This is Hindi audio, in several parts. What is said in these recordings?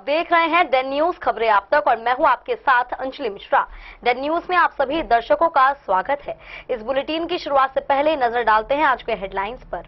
देख रहे हैं डेन न्यूज खबरें आप तक और मैं हूं आपके साथ अंजलि मिश्रा। डेन न्यूज में आप सभी दर्शकों का स्वागत है। इस बुलेटिन की शुरुआत से पहले नजर डालते हैं आज के हेडलाइंस पर।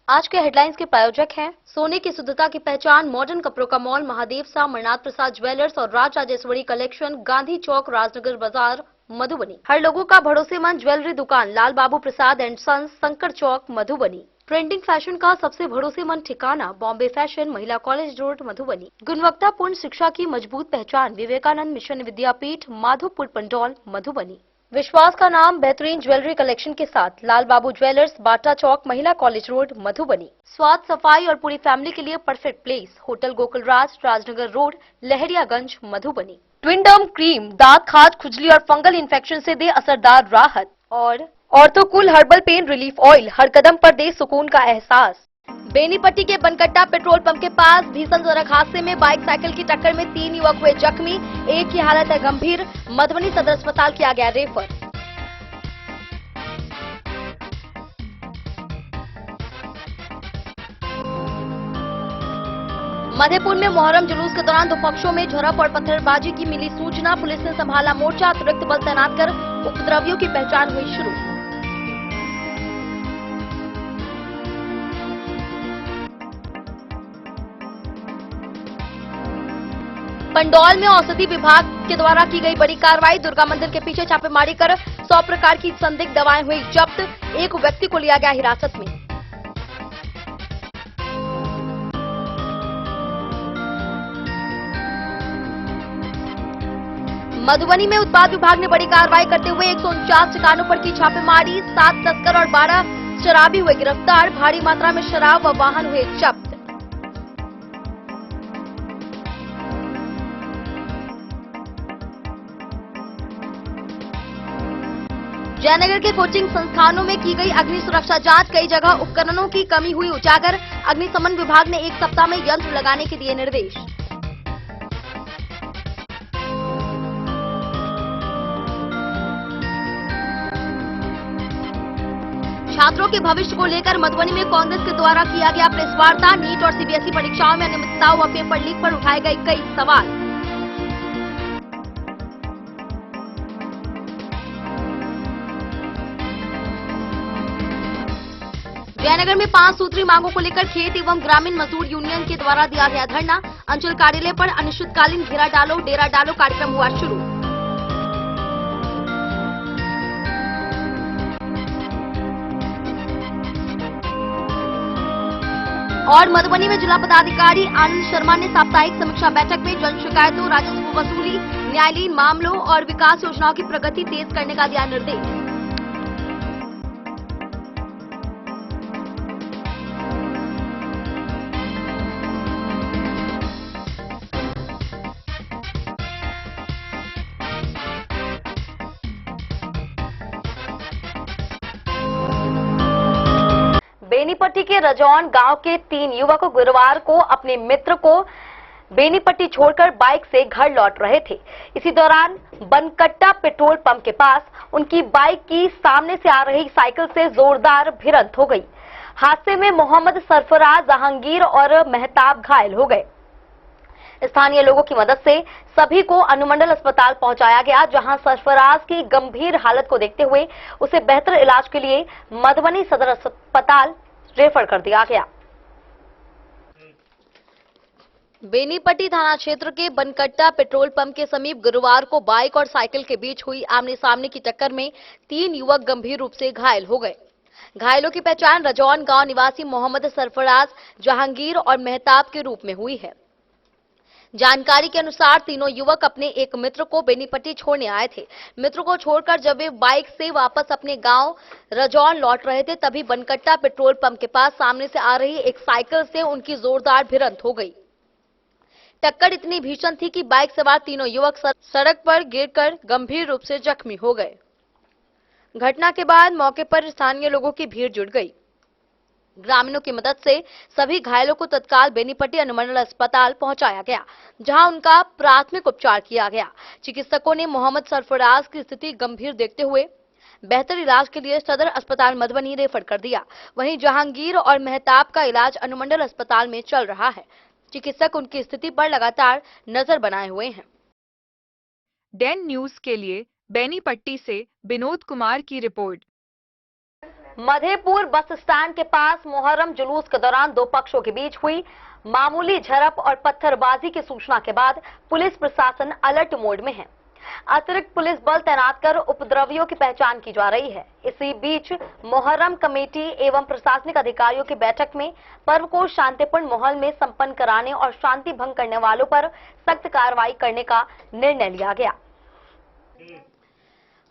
आज के हेडलाइंस के प्रायोजक हैं सोने की शुद्धता की पहचान मॉडर्न कपड़ों का मॉल महादेव सा मरनाथ प्रसाद ज्वेलर्स और राज राजेश्वरी कलेक्शन, गांधी चौक, राजनगर बाजार, मधुबनी। हर लोगों का भरोसेमंद ज्वेलरी दुकान लाल बाबू प्रसाद एंड सन्स, संकर चौक, मधुबनी। ट्रेंडिंग फैशन का सबसे भरोसेमंद ठिकाना बॉम्बे फैशन, महिला कॉलेज रोड, मधुबनी। गुणवत्तापूर्ण शिक्षा की मजबूत पहचान विवेकानंद मिशन विद्यापीठ, माधोपुर पंडौल, मधुबनी। विश्वास का नाम बेहतरीन ज्वेलरी कलेक्शन के साथ लाल बाबू ज्वेलर्स, बाटा चौक, महिला कॉलेज रोड, मधुबनी। स्वाद, सफाई और पूरी फैमिली के लिए परफेक्ट प्लेस होटल गोकुल राज, राजनगर रोड, लहरियागंज, मधुबनी। ट्विनडर्म क्रीम दांत, खाज, खुजली और फंगल इन्फेक्शन से दे असरदार राहत। और ऑर्थोकूल हर्बल पेन रिलीफ ऑयल हर कदम पर दे सुकून का एहसास। बेनीपट्टी के बनकट्टा पेट्रोल पंप के पास भीषण सड़क हादसे में बाइक साइकिल की टक्कर में 3 युवक हुए जख्मी, एक की हालत है गंभीर, मधुबनी सदर अस्पताल किया गया रेफर। मधेपुर में मोहर्रम जुलूस के दौरान दो पक्षों में झड़प और पत्थरबाजी की मिली सूचना, पुलिस ने संभाला मोर्चा, अतिरिक्त बल तैनात कर उपद्रवियों की पहचान हुई शुरू। पंडौल में औषधि विभाग के द्वारा की गई बड़ी कार्रवाई, दुर्गा मंदिर के पीछे छापेमारी कर 100 प्रकार की संदिग्ध दवाएं हुई जब्त, एक व्यक्ति को लिया गया हिरासत में। मधुबनी में उत्पाद विभाग ने बड़ी कार्रवाई करते हुए 149 ठिकानों पर की छापेमारी, 7 तस्कर और 12 शराबी हुए गिरफ्तार, भारी मात्रा में शराब व वाहन हुए जब्त। जयनगर के कोचिंग संस्थानों में की गई अग्नि सुरक्षा जांच, कई जगह उपकरणों की कमी हुई उजागर, अग्निशमन विभाग ने 1 सप्ताह में यंत्र लगाने के दिए निर्देश। छात्रों के भविष्य को लेकर मधुबनी में कांग्रेस के द्वारा किया गया प्रेस वार्ता, नीट और सीबीएसई परीक्षाओं में अनियमितताओं व पेपर लीक पर उठाए गए कई सवाल। जयनगर में 5 सूत्री मांगों को लेकर खेत एवं ग्रामीण मजदूर यूनियन के द्वारा दिया गया धरना, अंचल कार्यालय पर अनिश्चितकालीन घेरा डालो डेरा डालो कार्यक्रम हुआ शुरू। और मधुबनी में जिला पदाधिकारी आनंद शर्मा ने साप्ताहिक समीक्षा बैठक में जन शिकायतों, राजस्व वसूली, न्यायालयीन मामलों और विकास योजनाओं की प्रगति तेज करने का दिया निर्देश। बेनीपट्टी के रजौन गांव के 3 युवक गुरुवार को अपने मित्र को बेनीपट्टी छोड़कर बाइक से घर लौट रहे थे। इसी दौरान बनकट्टा पेट्रोल पंप के पास उनकी बाइक की सामने से आ रही साइकिल से जोरदार भिड़ंत हो गई। हादसे में मोहम्मद सरफराज, जहांगीर और मेहताब घायल हो गए। स्थानीय लोगों की मदद से सभी को अनुमंडल अस्पताल पहुंचाया गया, जहां सरफराज की गंभीर हालत को देखते हुए उसे बेहतर इलाज के लिए मधुबनी सदर अस्पताल रेफर कर दिया गया। बेनीपट्टी थाना क्षेत्र के बनकट्टा पेट्रोल पंप के समीप गुरुवार को बाइक और साइकिल के बीच हुई आमने सामने की टक्कर में 3 युवक गंभीर रूप से घायल हो गए। घायलों की पहचान रजौन गांव निवासी मोहम्मद सरफराज, जहांगीर और मेहताब के रूप में हुई है। जानकारी के अनुसार तीनों युवक अपने एक मित्र को बेनीपट्टी छोड़ने आए थे। मित्र को छोड़कर जब वे बाइक से वापस अपने गांव रजौन लौट रहे थे, तभी बनकट्टा पेट्रोल पंप के पास सामने से आ रही एक साइकिल से उनकी जोरदार भिड़ंत हो गई। टक्कर इतनी भीषण थी कि बाइक सवार तीनों युवक सड़क पर गिरकर गंभीर रूप से जख्मी हो गए। घटना के बाद मौके पर स्थानीय लोगों की भीड़ जुट गई। ग्रामीणों की मदद से सभी घायलों को तत्काल बेनीपट्टी अनुमंडल अस्पताल पहुंचाया गया, जहां उनका प्राथमिक उपचार किया गया। चिकित्सकों ने मोहम्मद सरफराज की स्थिति गंभीर देखते हुए बेहतर इलाज के लिए सदर अस्पताल मधुबनी रेफर कर दिया। वहीं जहांगीर और मेहताब का इलाज अनुमंडल अस्पताल में चल रहा है। चिकित्सक उनकी स्थिति पर लगातार नजर बनाए हुए हैं। डैन न्यूज के लिए बेनीपट्टी से विनोद कुमार की रिपोर्ट। मधेपुर बस स्टैंड के पास मुहर्रम जुलूस के दौरान दो पक्षों के बीच हुई मामूली झड़प और पत्थरबाजी की सूचना के बाद पुलिस प्रशासन अलर्ट मोड में है। अतिरिक्त पुलिस बल तैनात कर उपद्रवियों की पहचान की जा रही है। इसी बीच मुहर्रम कमेटी एवं प्रशासनिक अधिकारियों की बैठक में पर्व को शांतिपूर्ण माहौल में संपन्न कराने और शांति भंग करने वालों पर सख्त कार्रवाई करने का निर्णय लिया गया।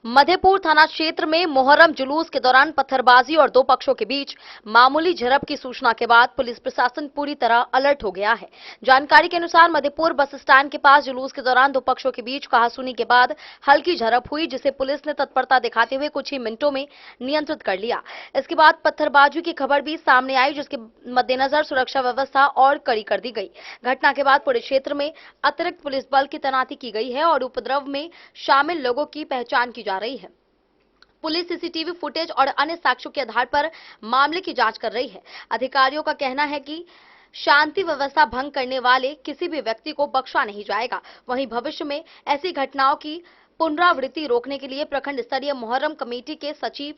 मधेपुर थाना क्षेत्र में मुहर्रम जुलूस के दौरान पत्थरबाजी और दो पक्षों के बीच मामूली झड़प की सूचना के बाद पुलिस प्रशासन पूरी तरह अलर्ट हो गया है। जानकारी के अनुसार मधेपुर बस स्टैंड के पास जुलूस के दौरान दो पक्षों के बीच कहासुनी के बाद हल्की झड़प हुई, जिसे पुलिस ने तत्परता दिखाते हुए कुछ ही मिनटों में नियंत्रित कर लिया। इसके बाद पत्थरबाजी की खबर भी सामने आई, जिसके मद्देनजर सुरक्षा व्यवस्था और कड़ी कर दी गई। घटना के बाद पूरे क्षेत्र में अतिरिक्त पुलिस बल की तैनाती की गई है और उपद्रव में शामिल लोगों की पहचान की जा रही है। पुलिस सीसीटीवी फुटेज और अन्य साक्ष्यों के आधार पर मामले की जांच कर रही है। अधिकारियों का कहना है कि शांति व्यवस्था भंग करने वाले किसी भी व्यक्ति को बख्शा नहीं जाएगा। वहीं भविष्य में ऐसी घटनाओं की पुनरावृत्ति रोकने के लिए प्रखंड स्तरीय मुहर्रम कमेटी के सचिव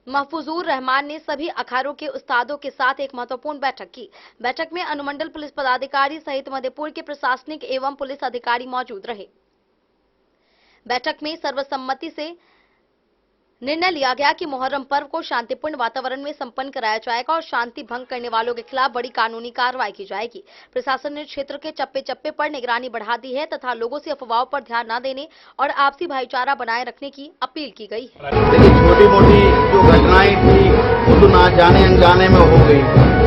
महफूजुर रहमान ने सभी अखाड़ों के उस्तादों के साथ एक महत्वपूर्ण बैठक की। बैठक में अनुमंडल पुलिस पदाधिकारी सहित मधेपुर के प्रशासनिक एवं पुलिस अधिकारी मौजूद रहे। बैठक में सर्वसम्मति से निर्णय लिया गया कि मुहर्रम पर्व को शांतिपूर्ण वातावरण में संपन्न कराया जाएगा और शांति भंग करने वालों के खिलाफ बड़ी कानूनी कार्रवाई की जाएगी। प्रशासन ने क्षेत्र के चप्पे चप्पे पर निगरानी बढ़ा दी है तथा लोगों से अफवाहों पर ध्यान न देने और आपसी भाईचारा बनाए रखने की अपील की गई है। छोटी मोटी जो घटनाएं थी वो तो ना जाने अनजाने में हो गई,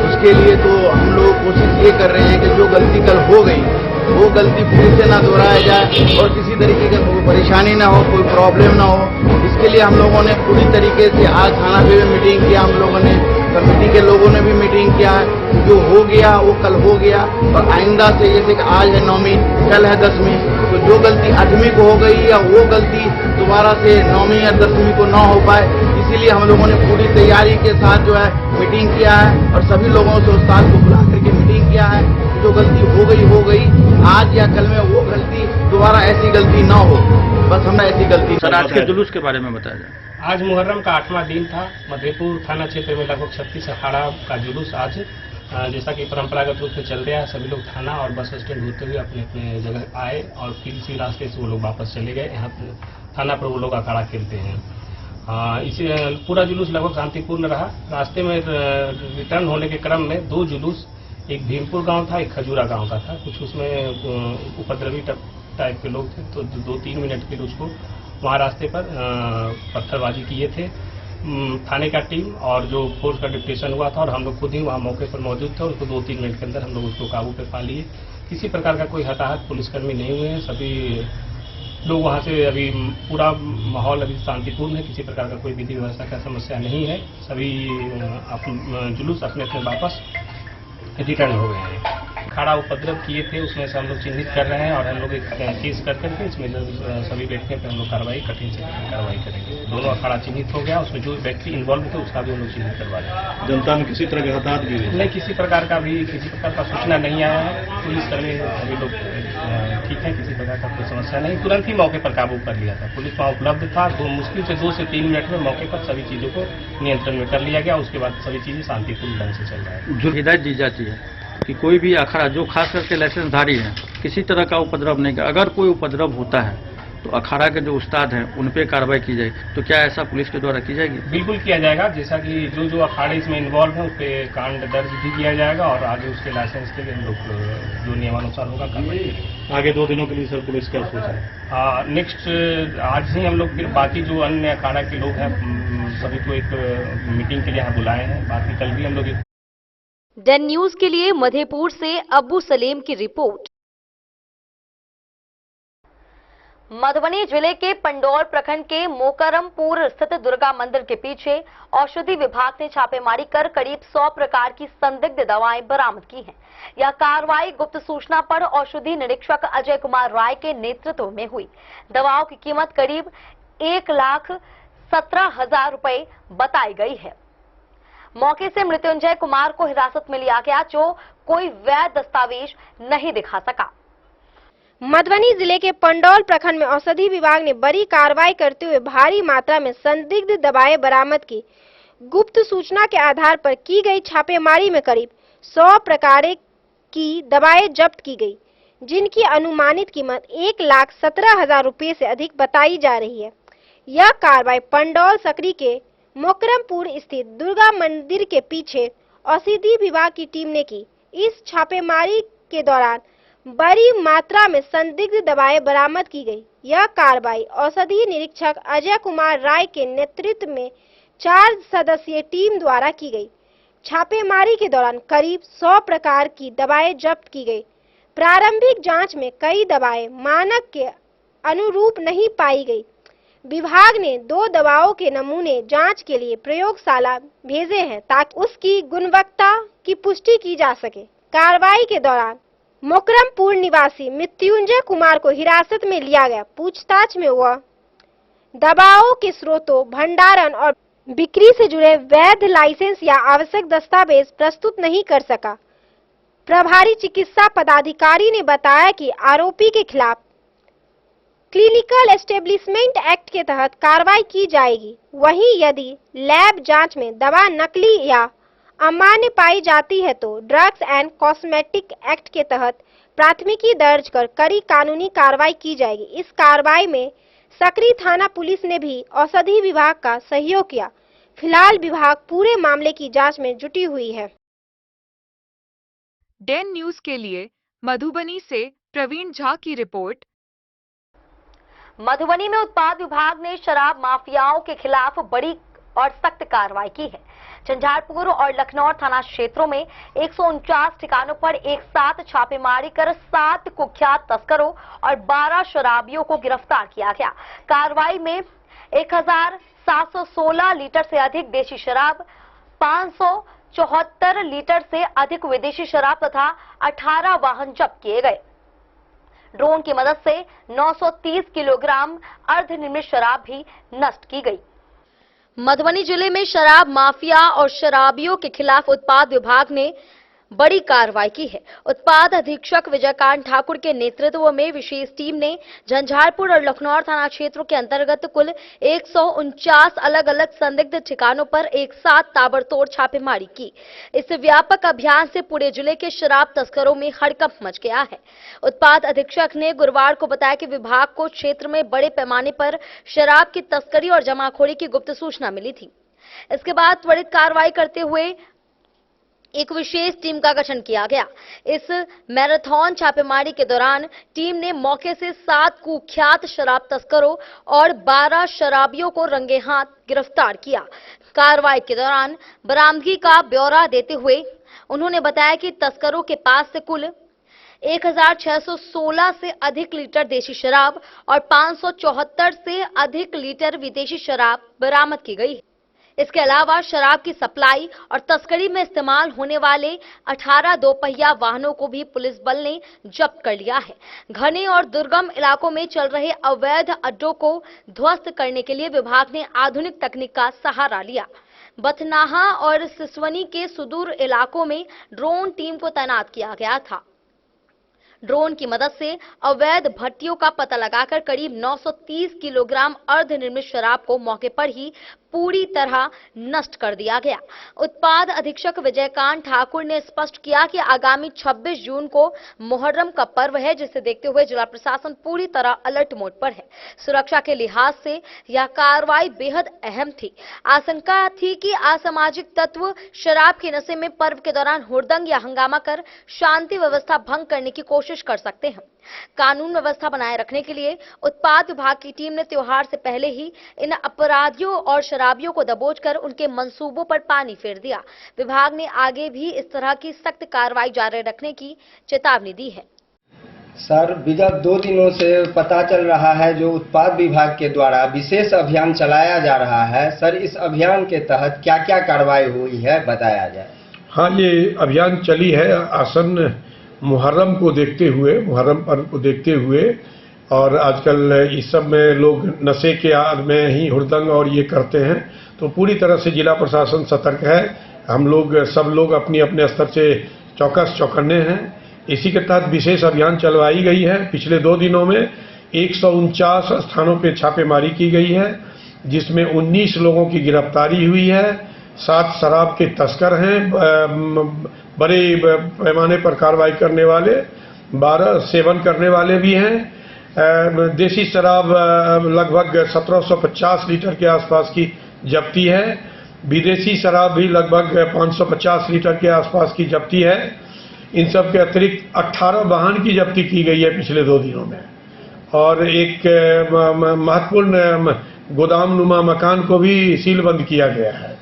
उसके लिए तो हम लोग कोशिश ये कर रहे हैं कि जो गलती कल हो गई वो गलती फिर से ना दोहराया जाए और किसी तरीके की कोई परेशानी ना हो, कोई प्रॉब्लम ना हो। इसके लिए हम लोगों ने पूरी तरीके से आज थाना पे भी मीटिंग किया, हम लोगों ने कमेटी के लोगों ने भी मीटिंग किया है। जो हो गया वो कल हो गया और आइंदा से जैसे कि आज है 9वीं, कल है 10वीं, तो जो गलती 8वीं को हो गई या वो गलती दोबारा से 9वीं या 10वीं को ना हो पाए, इसीलिए हम लोगों ने पूरी तैयारी के साथ जो है मीटिंग किया है और सभी लोगों से उस्ताद को बुला करके मीटिंग किया है। जो गलती हो गई, आज या कल में वो गलती दोबारा ऐसी गलती ना हो, बस हमें ऐसी गलती। सर, आज के जुलूस के बारे में बताया जाए। आज मुहर्रम का 8वां दिन था। मधेपुर थाना क्षेत्र में लगभग 36 अखाड़ा का जुलूस आज जैसा कि परंपरागत रूप से चल रहा है, सभी लोग थाना और बस स्टैंड होते हुए अपने अपने जगह आए और फिर इसी रास्ते से वो लोग वापस चले गए। यहाँ थाना पर वो लोग अखाड़ा खेलते हैं। इसी पूरा जुलूस लगभग शांतिपूर्ण रहा। रास्ते में रिटर्न होने के क्रम में दो जुलूस, एक भीमपुर गांव था, एक खजूरा गांव का था। कुछ उसमें उपद्रवी टाइप के लोग थे, तो 2-3 मिनट फिर उसको वहाँ रास्ते पर पत्थरबाजी किए थे। थाने का टीम और जो फोर्स का डिप्टेशन हुआ था और हम लोग खुद ही वहाँ मौके पर मौजूद थे। उसको 2-3 मिनट के अंदर हम लोग उसको काबू पे पा लिए। किसी प्रकार का कोई हताहत पुलिसकर्मी नहीं हुए हैं। सभी लोग वहाँ से अभी पूरा माहौल अभी शांतिपूर्ण है। किसी प्रकार का कोई विधि व्यवस्था का समस्या नहीं है। सभी जुलूस अपने अपने वापस रिटर्न हो गए हैं। अखाड़ा उपद्रव किए थे उसमें से हम लोग चिन्हित कर रहे हैं और हम लोग एक केस कर करके इसमें सभी बैठने पर हम लोग कार्रवाई कठिन से कठिन कार्रवाई करेंगे। दोनों अखाड़ा चिन्हित हो गया, उसमें जो व्यक्ति इन्वॉल्व थे उसका भी हम लोग चिन्हित करवा रहे हैं। जनता में किसी तरह के हताहत भी नहीं, किसी प्रकार का सूचना नहीं आया है। पुलिसकर्मी सभी लोग ठीक है, किसी प्रकार का कोई समस्या नहीं। तुरंत ही मौके पर काबू कर लिया था। पुलिस वहाँ उपलब्ध था। मुश्किल से 2 से 3 मिनट में मौके पर सभी चीजों को नियंत्रण में कर लिया गया। उसके बाद सभी चीजें शांतिपूर्ण ढंग से चल रहा है। जो हिदायत दी जाती है कि कोई भी अखाड़ा जो खास करके लाइसेंसधारी है किसी तरह का उपद्रव नहीं कर, अगर कोई उपद्रव होता है तो अखाड़ा के जो उस्ताद हैं उन पे कार्रवाई की जाएगी। तो क्या ऐसा पुलिस के द्वारा की जाएगी? बिल्कुल किया जाएगा। जैसा कि जो अखाड़े इसमें इन्वॉल्व हैं उस पर कांड दर्ज भी किया जाएगा और आगे उसके लाइसेंस के लिए हम लोग जो नियमानुसार होगा कार्रवाई करेंगे। आगे 2 दिनों के लिए सर पुलिस क्या सोचा है? नेक्स्ट आज ही हम लोग फिर बाकी जो अन्य अखाड़ा के लोग हैं सभी को एक मीटिंग के लिए यहाँ बुलाए हैं। बाकी कल भी हम लोग। डैन न्यूज के लिए मधेपुर से अब्बू सलीम की रिपोर्ट। मधुबनी जिले के पंडौर प्रखंड के मोकरमपुर स्थित दुर्गा मंदिर के पीछे औषधि विभाग ने छापेमारी कर करीब 100 प्रकार की संदिग्ध दवाएं बरामद की हैं। यह कार्रवाई गुप्त सूचना पर औषधि निरीक्षक अजय कुमार राय के नेतृत्व में हुई। दवाओं की कीमत करीब 1,17,000 रुपए बताई गई है। मौके से मृत्युंजय कुमार को हिरासत में लिया गया, जो कोई वैध दस्तावेज नहीं दिखा सका। मधुबनी जिले के पंडौल प्रखंड में औषधि विभाग ने बड़ी कार्रवाई करते हुए भारी मात्रा में संदिग्ध दवाएं बरामद की। गुप्त सूचना के आधार पर की गई छापेमारी में करीब 100 प्रकार की दवाएं जब्त की गई, जिनकी अनुमानित कीमत 1,17,000 रुपये से अधिक बताई जा रही है। यह कार्रवाई पंडौल सकरी के मोकरमपुर स्थित दुर्गा मंदिर के पीछे औषधि विभाग की टीम ने की। इस छापेमारी के दौरान बड़ी मात्रा में संदिग्ध दवाएं बरामद की गई। यह कार्रवाई औषधि निरीक्षक अजय कुमार राय के नेतृत्व में 4 सदस्यीय टीम द्वारा की गई। छापेमारी के दौरान करीब 100 प्रकार की दवाएं जब्त की गई। प्रारंभिक जांच में कई दवाएं मानक के अनुरूप नहीं पाई गई। विभाग ने 2 दवाओं के नमूने जांच के लिए प्रयोगशाला भेजे हैं ताकि उसकी गुणवत्ता की पुष्टि की जा सके। कार्रवाई के दौरान मोकरमपुर निवासी मृत्युंजय कुमार को हिरासत में लिया गया। पूछताछ में वह दवाओं के स्रोतों, भंडारण और बिक्री से जुड़े वैध लाइसेंस या आवश्यक दस्तावेज प्रस्तुत नहीं कर सका। प्रभारी चिकित्सा पदाधिकारी ने बताया कि आरोपी के खिलाफ क्लिनिकल एस्टेब्लिशमेंट एक्ट के तहत कार्रवाई की जाएगी। वहीं यदि लैब जांच में दवा नकली या अमान्य पाई जाती है तो ड्रग्स एंड कॉस्मेटिक एक्ट के तहत प्राथमिकी दर्ज कर कड़ी कानूनी कार्रवाई की जाएगी। इस कार्रवाई में सकरी थाना पुलिस ने भी औषधि विभाग का सहयोग किया। फिलहाल विभाग पूरे मामले की जांच में जुटी हुई है। डेन न्यूज के लिए मधुबनी से प्रवीण झा की रिपोर्ट। मधुबनी में उत्पाद विभाग ने शराब माफियाओं के खिलाफ बड़ी और सख्त कार्रवाई की है। झंझारपुर और लखनऊ थाना क्षेत्रों में 149 ठिकानों पर एक साथ छापेमारी कर 7 कुख्यात तस्करों और 12 शराबियों को गिरफ्तार किया गया। कार्रवाई में 1716 लीटर से अधिक देशी शराब, 574 लीटर से अधिक विदेशी शराब तथा 18 वाहन जब्त किए गए। ड्रोन की मदद से 930 किलोग्राम अर्धनिर्मित शराब भी नष्ट की गई। मधुबनी जिले में शराब माफिया और शराबियों के खिलाफ उत्पाद विभाग ने बड़ी कार्रवाई की है। उत्पाद अधीक्षक विजयकांत ठाकुर के नेतृत्व में विशेष टीम ने झंझारपुर और लखनऊ थाना क्षेत्रों के अंतर्गत कुल 149 अलग अलग संदिग्ध ठिकानों पर एक साथ ताबड़तोड़ छापेमारी की। इस व्यापक अभियान से पूरे जिले के शराब तस्करों में हड़कंप मच गया है। उत्पाद अधीक्षक ने गुरुवार को बताया कि विभाग को क्षेत्र में बड़े पैमाने पर शराब की तस्करी और जमाखोरी की गुप्त सूचना मिली थी। इसके बाद त्वरित कार्रवाई करते हुए एक विशेष टीम का गठन किया गया। इस मैराथन छापेमारी के दौरान टीम ने मौके से 7 कुख्यात शराब तस्करों और 12 शराबियों को रंगे हाथ गिरफ्तार किया। कार्रवाई के दौरान बरामदगी का ब्यौरा देते हुए उन्होंने बताया कि तस्करों के पास से कुल 1616 से अधिक लीटर देशी शराब और 574 से अधिक लीटर विदेशी शराब बरामद की गई है। इसके अलावा शराब की सप्लाई और तस्करी में इस्तेमाल होने वाले 18 दोपहिया वाहनों को भी पुलिस बल ने जब्त कर लिया है। घने और दुर्गम इलाकों में चल रहे अवैध अड्डों को ध्वस्त करने के लिए विभाग ने आधुनिक तकनीक का सहारा लिया। बथनाहा और सिसवनी के सुदूर इलाकों में ड्रोन टीम को तैनात किया गया था। ड्रोन की मदद से अवैध भट्टियों का पता लगाकर करीब 930 किलोग्राम अर्धनिर्मित शराब को मौके पर ही पूरी तरह नष्ट कर दिया गया। उत्पाद अधीक्षक विजयकांत ठाकुर ने स्पष्ट किया कि आगामी 26 जून को मुहर्रम का पर्व है, जिसे देखते हुए जिला प्रशासन पूरी तरह अलर्ट मोड पर है। सुरक्षा के लिहाज से यह कार्रवाई बेहद अहम थी। आशंका थी कि असामाजिक तत्व शराब के नशे में पर्व के दौरान हुड़दंग या हंगामा कर शांति व्यवस्था भंग करने की कोशिश कर सकते हैं। कानून व्यवस्था बनाए रखने के लिए उत्पाद विभाग की टीम ने त्योहार से पहले ही इन अपराधियों और शराबियों को दबोचकर उनके मंसूबों पर पानी फेर दिया। विभाग ने आगे भी इस तरह की सख्त कार्रवाई जारी रखने की चेतावनी दी है। सर, विगत 2 दिनों से पता चल रहा है जो उत्पाद विभाग के द्वारा विशेष अभियान चलाया जा रहा है। सर, इस अभियान के तहत क्या क्या कार्रवाई हुई है, बताया जाए। हाँ, ये अभियान चली है आसन्न मुहर्रम को देखते हुए, मुहर्रम पर्व को देखते हुए, और आजकल इस सब में लोग नशे के आड़ में ही हुड़दंग और ये करते हैं, तो पूरी तरह से जिला प्रशासन सतर्क है। हम लोग सब लोग अपनी अपने स्तर से चौकन्ने हैं। इसी के तहत विशेष अभियान चलवाई गई है। पिछले 2 दिनों में 149 स्थानों पर छापेमारी की गई है, जिसमें 19 लोगों की गिरफ्तारी हुई है। 7 शराब के तस्कर हैं, बड़े पैमाने पर कार्रवाई करने वाले, 12 सेवन करने वाले भी हैं। देसी शराब लगभग 1750 लीटर के आसपास की जब्ती है। विदेशी शराब भी लगभग 550 लीटर के आसपास की जब्ती है। इन सब के अतिरिक्त 18 वाहन की जब्ती की गई है पिछले 2 दिनों में, और एक महत्वपूर्ण गोदामनुमा मकान को भी सीलबंद किया गया है।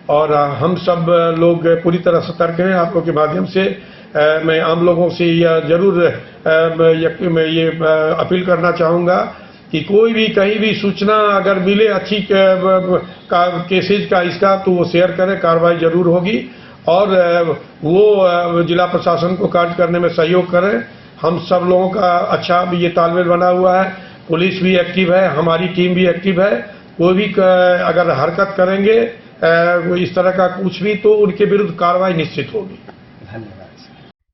और हम सब लोग पूरी तरह सतर्क हैं। आप लोग के माध्यम से मैं आम लोगों से यह जरूर ये अपील करना चाहूँगा कि कोई भी कहीं भी सूचना अगर मिले अच्छी केसेज का इसका, तो वो शेयर करें, कार्रवाई जरूर होगी। और वो जिला प्रशासन को कार्य करने में सहयोग करें। हम सब लोगों का अच्छा भी ये तालमेल बना हुआ है। पुलिस भी एक्टिव है, हमारी टीम भी एक्टिव है। कोई भी अगर हरकत करेंगे इस तरह का कुछ भी, तो उनके विरुद्ध कार्रवाई निश्चित होगी। धन्यवाद।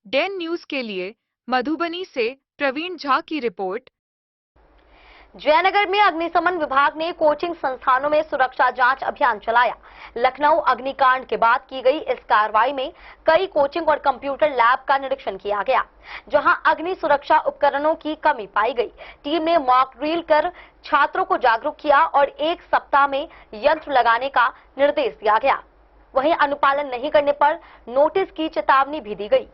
डेन न्यूज के लिए मधुबनी से प्रवीण झा की रिपोर्ट। जयनगर में अग्निशमन विभाग ने कोचिंग संस्थानों में सुरक्षा जांच अभियान चलाया। लखनऊ अग्निकांड के बाद की गई इस कार्रवाई में कई कोचिंग और कंप्यूटर लैब का निरीक्षण किया गया, जहां अग्नि सुरक्षा उपकरणों की कमी पाई गई। टीम ने मॉक ड्रिल कर छात्रों को जागरूक किया और 1 सप्ताह में यंत्र लगाने का निर्देश दिया गया। वहीं अनुपालन नहीं करने पर नोटिस की चेतावनी भी दी गई।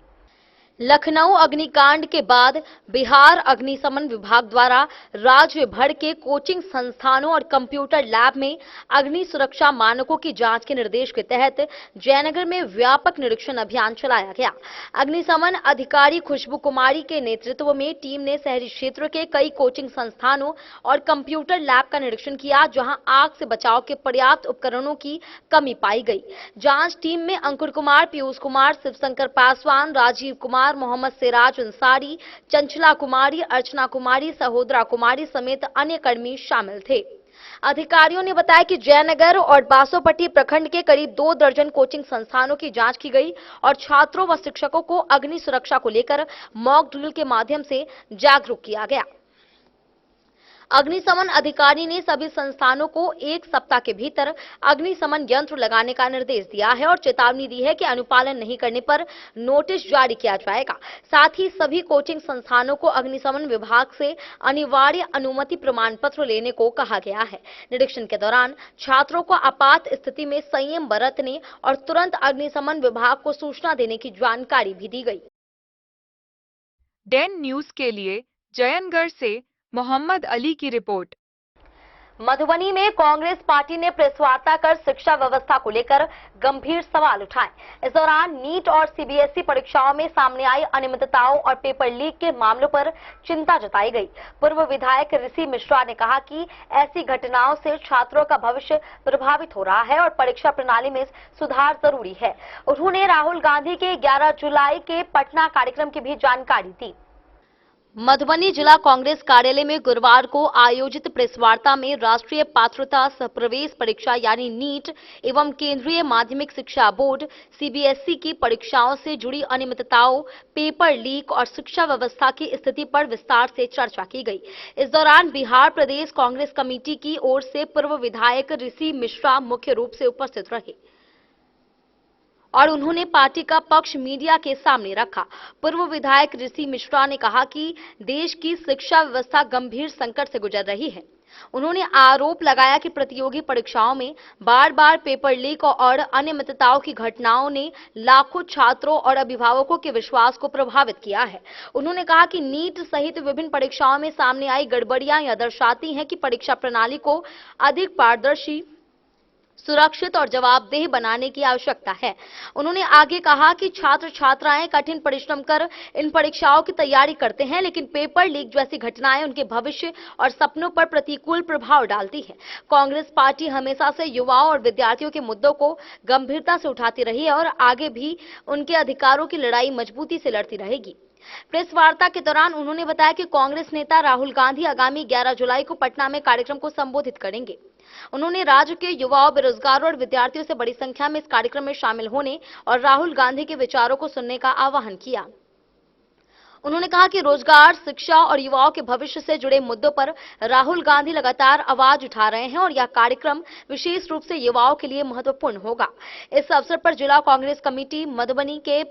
लखनऊ अग्निकांड के बाद बिहार अग्निशमन विभाग द्वारा राज्य भर के कोचिंग संस्थानों और कंप्यूटर लैब में अग्नि सुरक्षा मानकों की जांच के निर्देश के तहत जयनगर में व्यापक निरीक्षण अभियान चलाया गया। अग्निशमन अधिकारी खुशबू कुमारी के नेतृत्व में टीम ने शहरी क्षेत्र के कई कोचिंग संस्थानों और कंप्यूटर लैब का निरीक्षण किया, जहां आग से बचाव के पर्याप्त उपकरणों की कमी पाई गई। जांच टीम में अंकुर कुमार, पीयूष कुमार, शिवशंकर पासवान, राजीव कुमार, मोहम्मद सिराज अंसारी, चंचला कुमारी, अर्चना कुमारी, सहोदरा कुमारी समेत अन्य कर्मी शामिल थे। अधिकारियों ने बताया कि जयनगर और बासोपट्टी प्रखंड के करीब 2 दर्जन कोचिंग संस्थानों की जांच की गई और छात्रों व शिक्षकों को अग्नि सुरक्षा को लेकर मॉक ड्रिल के माध्यम से जागरूक किया गया। अग्निशमन अधिकारी ने सभी संस्थानों को 1 सप्ताह के भीतर अग्निशमन यंत्र लगाने का निर्देश दिया है और चेतावनी दी है कि अनुपालन नहीं करने पर नोटिस जारी किया जाएगा। साथ ही सभी कोचिंग संस्थानों को अग्निशमन विभाग से अनिवार्य अनुमति प्रमाण पत्र लेने को कहा गया है। निरीक्षण के दौरान छात्रों को आपात स्थिति में संयम बरतने और तुरंत अग्निशमन विभाग को सूचना देने की जानकारी भी दी गई। डेन न्यूज के लिए जयनगर से मोहम्मद अली की रिपोर्ट। मधुबनी में कांग्रेस पार्टी ने प्रेस वार्ता कर शिक्षा व्यवस्था को लेकर गंभीर सवाल उठाए। इस दौरान नीट और सीबीएसई परीक्षाओं में सामने आई अनियमितताओं और पेपर लीक के मामलों पर चिंता जताई गई। पूर्व विधायक ऋषि मिश्रा ने कहा कि ऐसी घटनाओं से छात्रों का भविष्य प्रभावित हो रहा है और परीक्षा प्रणाली में सुधार जरूरी है। उन्होंने राहुल गांधी के 11 जुलाई के पटना कार्यक्रम की भी जानकारी दी। मधुबनी जिला कांग्रेस कार्यालय में गुरुवार को आयोजित प्रेस वार्ता में राष्ट्रीय पात्रता सह प्रवेश परीक्षा यानी नीट एवं केंद्रीय माध्यमिक शिक्षा बोर्ड सीबीएसई की परीक्षाओं से जुड़ी अनियमितताओं, पेपर लीक और शिक्षा व्यवस्था की स्थिति पर विस्तार से चर्चा की गई। इस दौरान बिहार प्रदेश कांग्रेस कमेटी की ओर से पूर्व विधायक ऋषि मिश्रा मुख्य रूप से उपस्थित रहे और उन्होंने पार्टी का पक्ष मीडिया के सामने रखा। पूर्व विधायक ऋषि मिश्रा ने कहा कि देश की शिक्षा व्यवस्था गंभीर संकट से गुजर रही है। उन्होंने आरोप लगाया कि प्रतियोगी परीक्षाओं में बार बार पेपर लीक और अनियमितताओं की घटनाओं ने लाखों छात्रों और अभिभावकों के विश्वास को प्रभावित किया है। उन्होंने कहा कि नीट सहित विभिन्न परीक्षाओं में सामने आई गड़बड़ियां यह दर्शाती हैं कि परीक्षा प्रणाली को अधिक पारदर्शी, सुरक्षित और जवाबदेह बनाने की आवश्यकता है। उन्होंने आगे कहा कि छात्र छात्राएं कठिन परिश्रम कर इन परीक्षाओं की तैयारी करते हैं, लेकिन पेपर लीक जैसी घटनाएं उनके भविष्य और सपनों पर प्रतिकूल प्रभाव डालती है। कांग्रेस पार्टी हमेशा से युवाओं और विद्यार्थियों के मुद्दों को गंभीरता से उठाती रही है और आगे भी उनके अधिकारों की लड़ाई मजबूती से लड़ती रहेगी। प्रेस वार्ता के दौरान उन्होंने बताया कि कांग्रेस नेता राहुल गांधी आगामी 11 जुलाई को पटना में कार्यक्रम को संबोधित करेंगे। उन्होंने राज्य के युवाओं, बेरोजगारों और विद्यार्थियों से बड़ी संख्या में इस कार्यक्रम में शामिल होने और राहुल गांधी के विचारों को सुनने का आह्वान किया। उन्होंने कहा कि रोजगार, शिक्षा और युवाओं के भविष्य से जुड़े मुद्दों पर राहुल गांधी लगातार आवाज उठा रहे हैं और यह कार्यक्रम विशेष रूप से युवाओं के लिए महत्वपूर्ण होगा। इस अवसर पर जिला कांग्रेस कमेटी मधुबनी के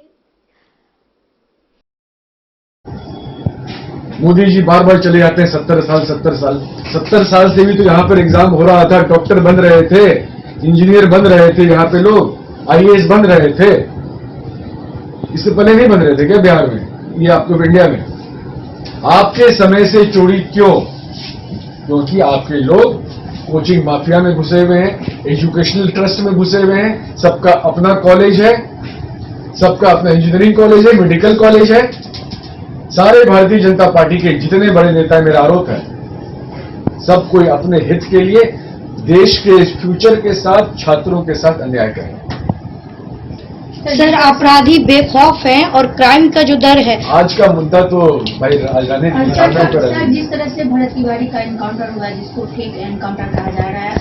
मोदी जी बार बार चले जाते हैं 70 साल से भी तो यहाँ पर एग्जाम हो रहा था, डॉक्टर बन रहे थे, इंजीनियर बन रहे थे, यहाँ पे लोग IAS बन रहे थे। इससे पहले नहीं बन रहे थे क्या बिहार में, ये आपको इंडिया में? आपके समय से चोरी क्यों? क्योंकि आपके लोग कोचिंग माफिया में घुसे हुए हैं, एजुकेशनल ट्रस्ट में घुसे हुए हैं। सबका अपना कॉलेज है, सबका अपना इंजीनियरिंग कॉलेज है, मेडिकल कॉलेज है। सारे भारतीय जनता पार्टी के जितने बड़े नेता है, मेरा आरोप है, सब कोई अपने हित के लिए देश के फ्यूचर के साथ, छात्रों के साथ अन्याय कर रहे हैं। सर, अपराधी बेखौफ हैं और क्राइम का जो दर है, आज का मुद्दा तो भाई राजनीति सर, जिस तरह से भरत तिवारी का एनकाउंटर हुआ, जिसको फेक एनकाउंटर कहा जा रहा है,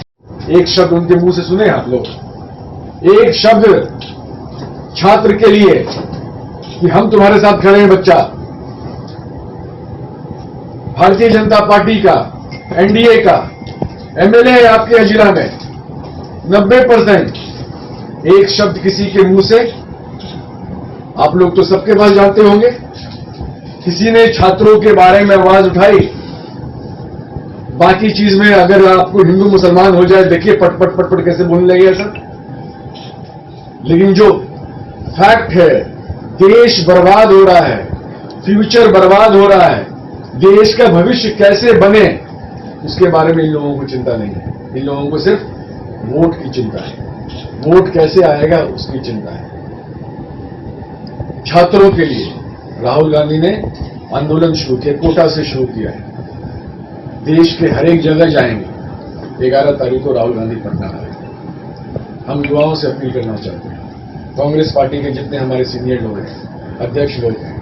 एक शब्द उनके मुंह से सुने आप लोग? एक शब्द छात्र के लिए कि हम तुम्हारे साथ खड़े हैं बच्चा। भारतीय जनता पार्टी का, NDA का MLA है आपके जिला में 90%। एक शब्द किसी के मुंह से, आप लोग तो सबके पास जानते होंगे, किसी ने छात्रों के बारे में आवाज उठाई। बाकी चीज में अगर आपको हिंदू मुसलमान हो जाए, देखिए पटपट पटपट कैसे बोलने लगे सर। लेकिन जो फैक्ट है, देश बर्बाद हो रहा है, फ्यूचर बर्बाद हो रहा है, देश का भविष्य कैसे बने, उसके बारे में इन लोगों को चिंता नहीं है। इन लोगों को सिर्फ वोट की चिंता है, वोट कैसे आएगा उसकी चिंता है। छात्रों के लिए राहुल गांधी ने आंदोलन शुरू किया, कोटा से शुरू किया है। देश के हर एक जगह जाएंगे। 11 तारीख को राहुल गांधी पटना आएंगे। हम युवाओं से अपील करना चाहते हैं, कांग्रेस पार्टी के जितने हमारे सीनियर लोग हैं, अध्यक्ष लोग हैं,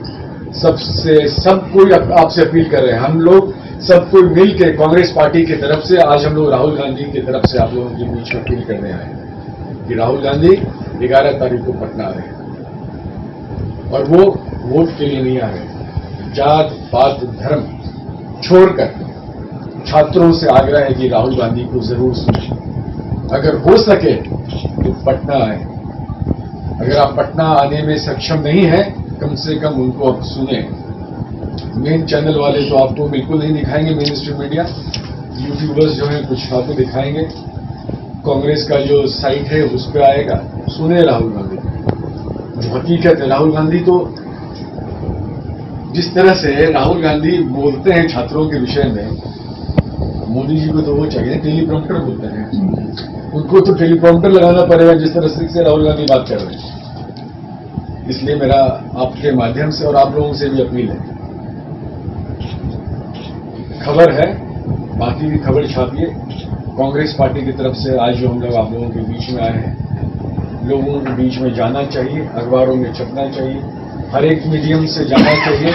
सब कोई आपसे अपील कर रहे हैं। हम लोग सब कोई मिलकर कांग्रेस पार्टी की तरफ से आज हम लोग राहुल गांधी की तरफ से आप लोगों के बीच में अपील करने आए हैं कि राहुल गांधी 11 तारीख को पटना आ रहे हैं और वो वोट के लिए नहीं आ रहे। जात पात धर्म छोड़कर छात्रों से आग्रह है कि राहुल गांधी को जरूर सुने, अगर हो सके तो पटना आए। अगर आप पटना आने में सक्षम नहीं है, कम से कम उनको आप सुने। मेन चैनल वाले तो आपको बिल्कुल नहीं दिखाएंगे, मेन स्ट्रीम मीडिया, यूट्यूबर्स जो हैं कुछ आपको दिखाएंगे, कांग्रेस का जो साइट है उस पर आएगा। सुने राहुल गांधी, जो हकीकत है। राहुल गांधी तो जिस तरह से राहुल गांधी बोलते हैं छात्रों के विषय में, मोदी जी को तो वो चाहिए टेलीप्रॉम्प्टर बोलते हैं, उनको तो टेलीप्रॉम्प्टर लगाना पड़ेगा जिस तरह से राहुल गांधी बात कर रहे हैं। इसलिए मेरा आपके माध्यम से और आप लोगों से भी अपील है, खबर है, बाकी भी खबर छापिए। कांग्रेस पार्टी की तरफ से आज जो हम लोग आप लोगों के बीच में आए हैं, लोगों के बीच में जाना चाहिए, अखबारों में छपना चाहिए, हर एक मीडियम से जाना चाहिए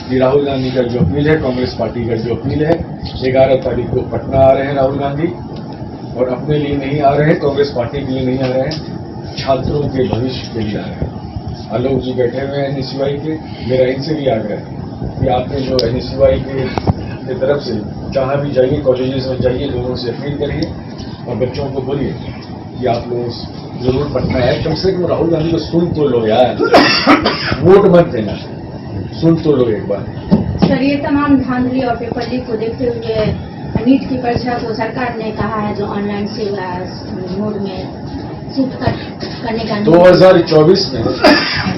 कि राहुल गांधी का जो अपील है, कांग्रेस पार्टी का जो अपील है, 11 तारीख को पटना आ रहे हैं राहुल गांधी, और अपने लिए नहीं आ रहे हैं, कांग्रेस पार्टी के लिए नहीं आ रहे हैं, छात्रों के भविष्य के लिए आ रहे हैं। आलोक जी बैठे हुए हैं NSUI के, मेरा इनसे भी आग्रह है कि आपने जो NSUI के तरफ से जहाँ भी जाइए, कॉलेजेस में जाइए, लोगों से अपील करिए और बच्चों को बोलिए कि आप लोग जरूर पटना आए। कम से कम राहुल गांधी को सुन तो लो यार, वोट मत देना, सुन तो लो एक बार। सर, ये तमाम धांधली और पेपर लीक को देखते हुए नीट की परीक्षा को सरकार ने कहा है जो ऑनलाइन से मोड में शिफ्ट करने का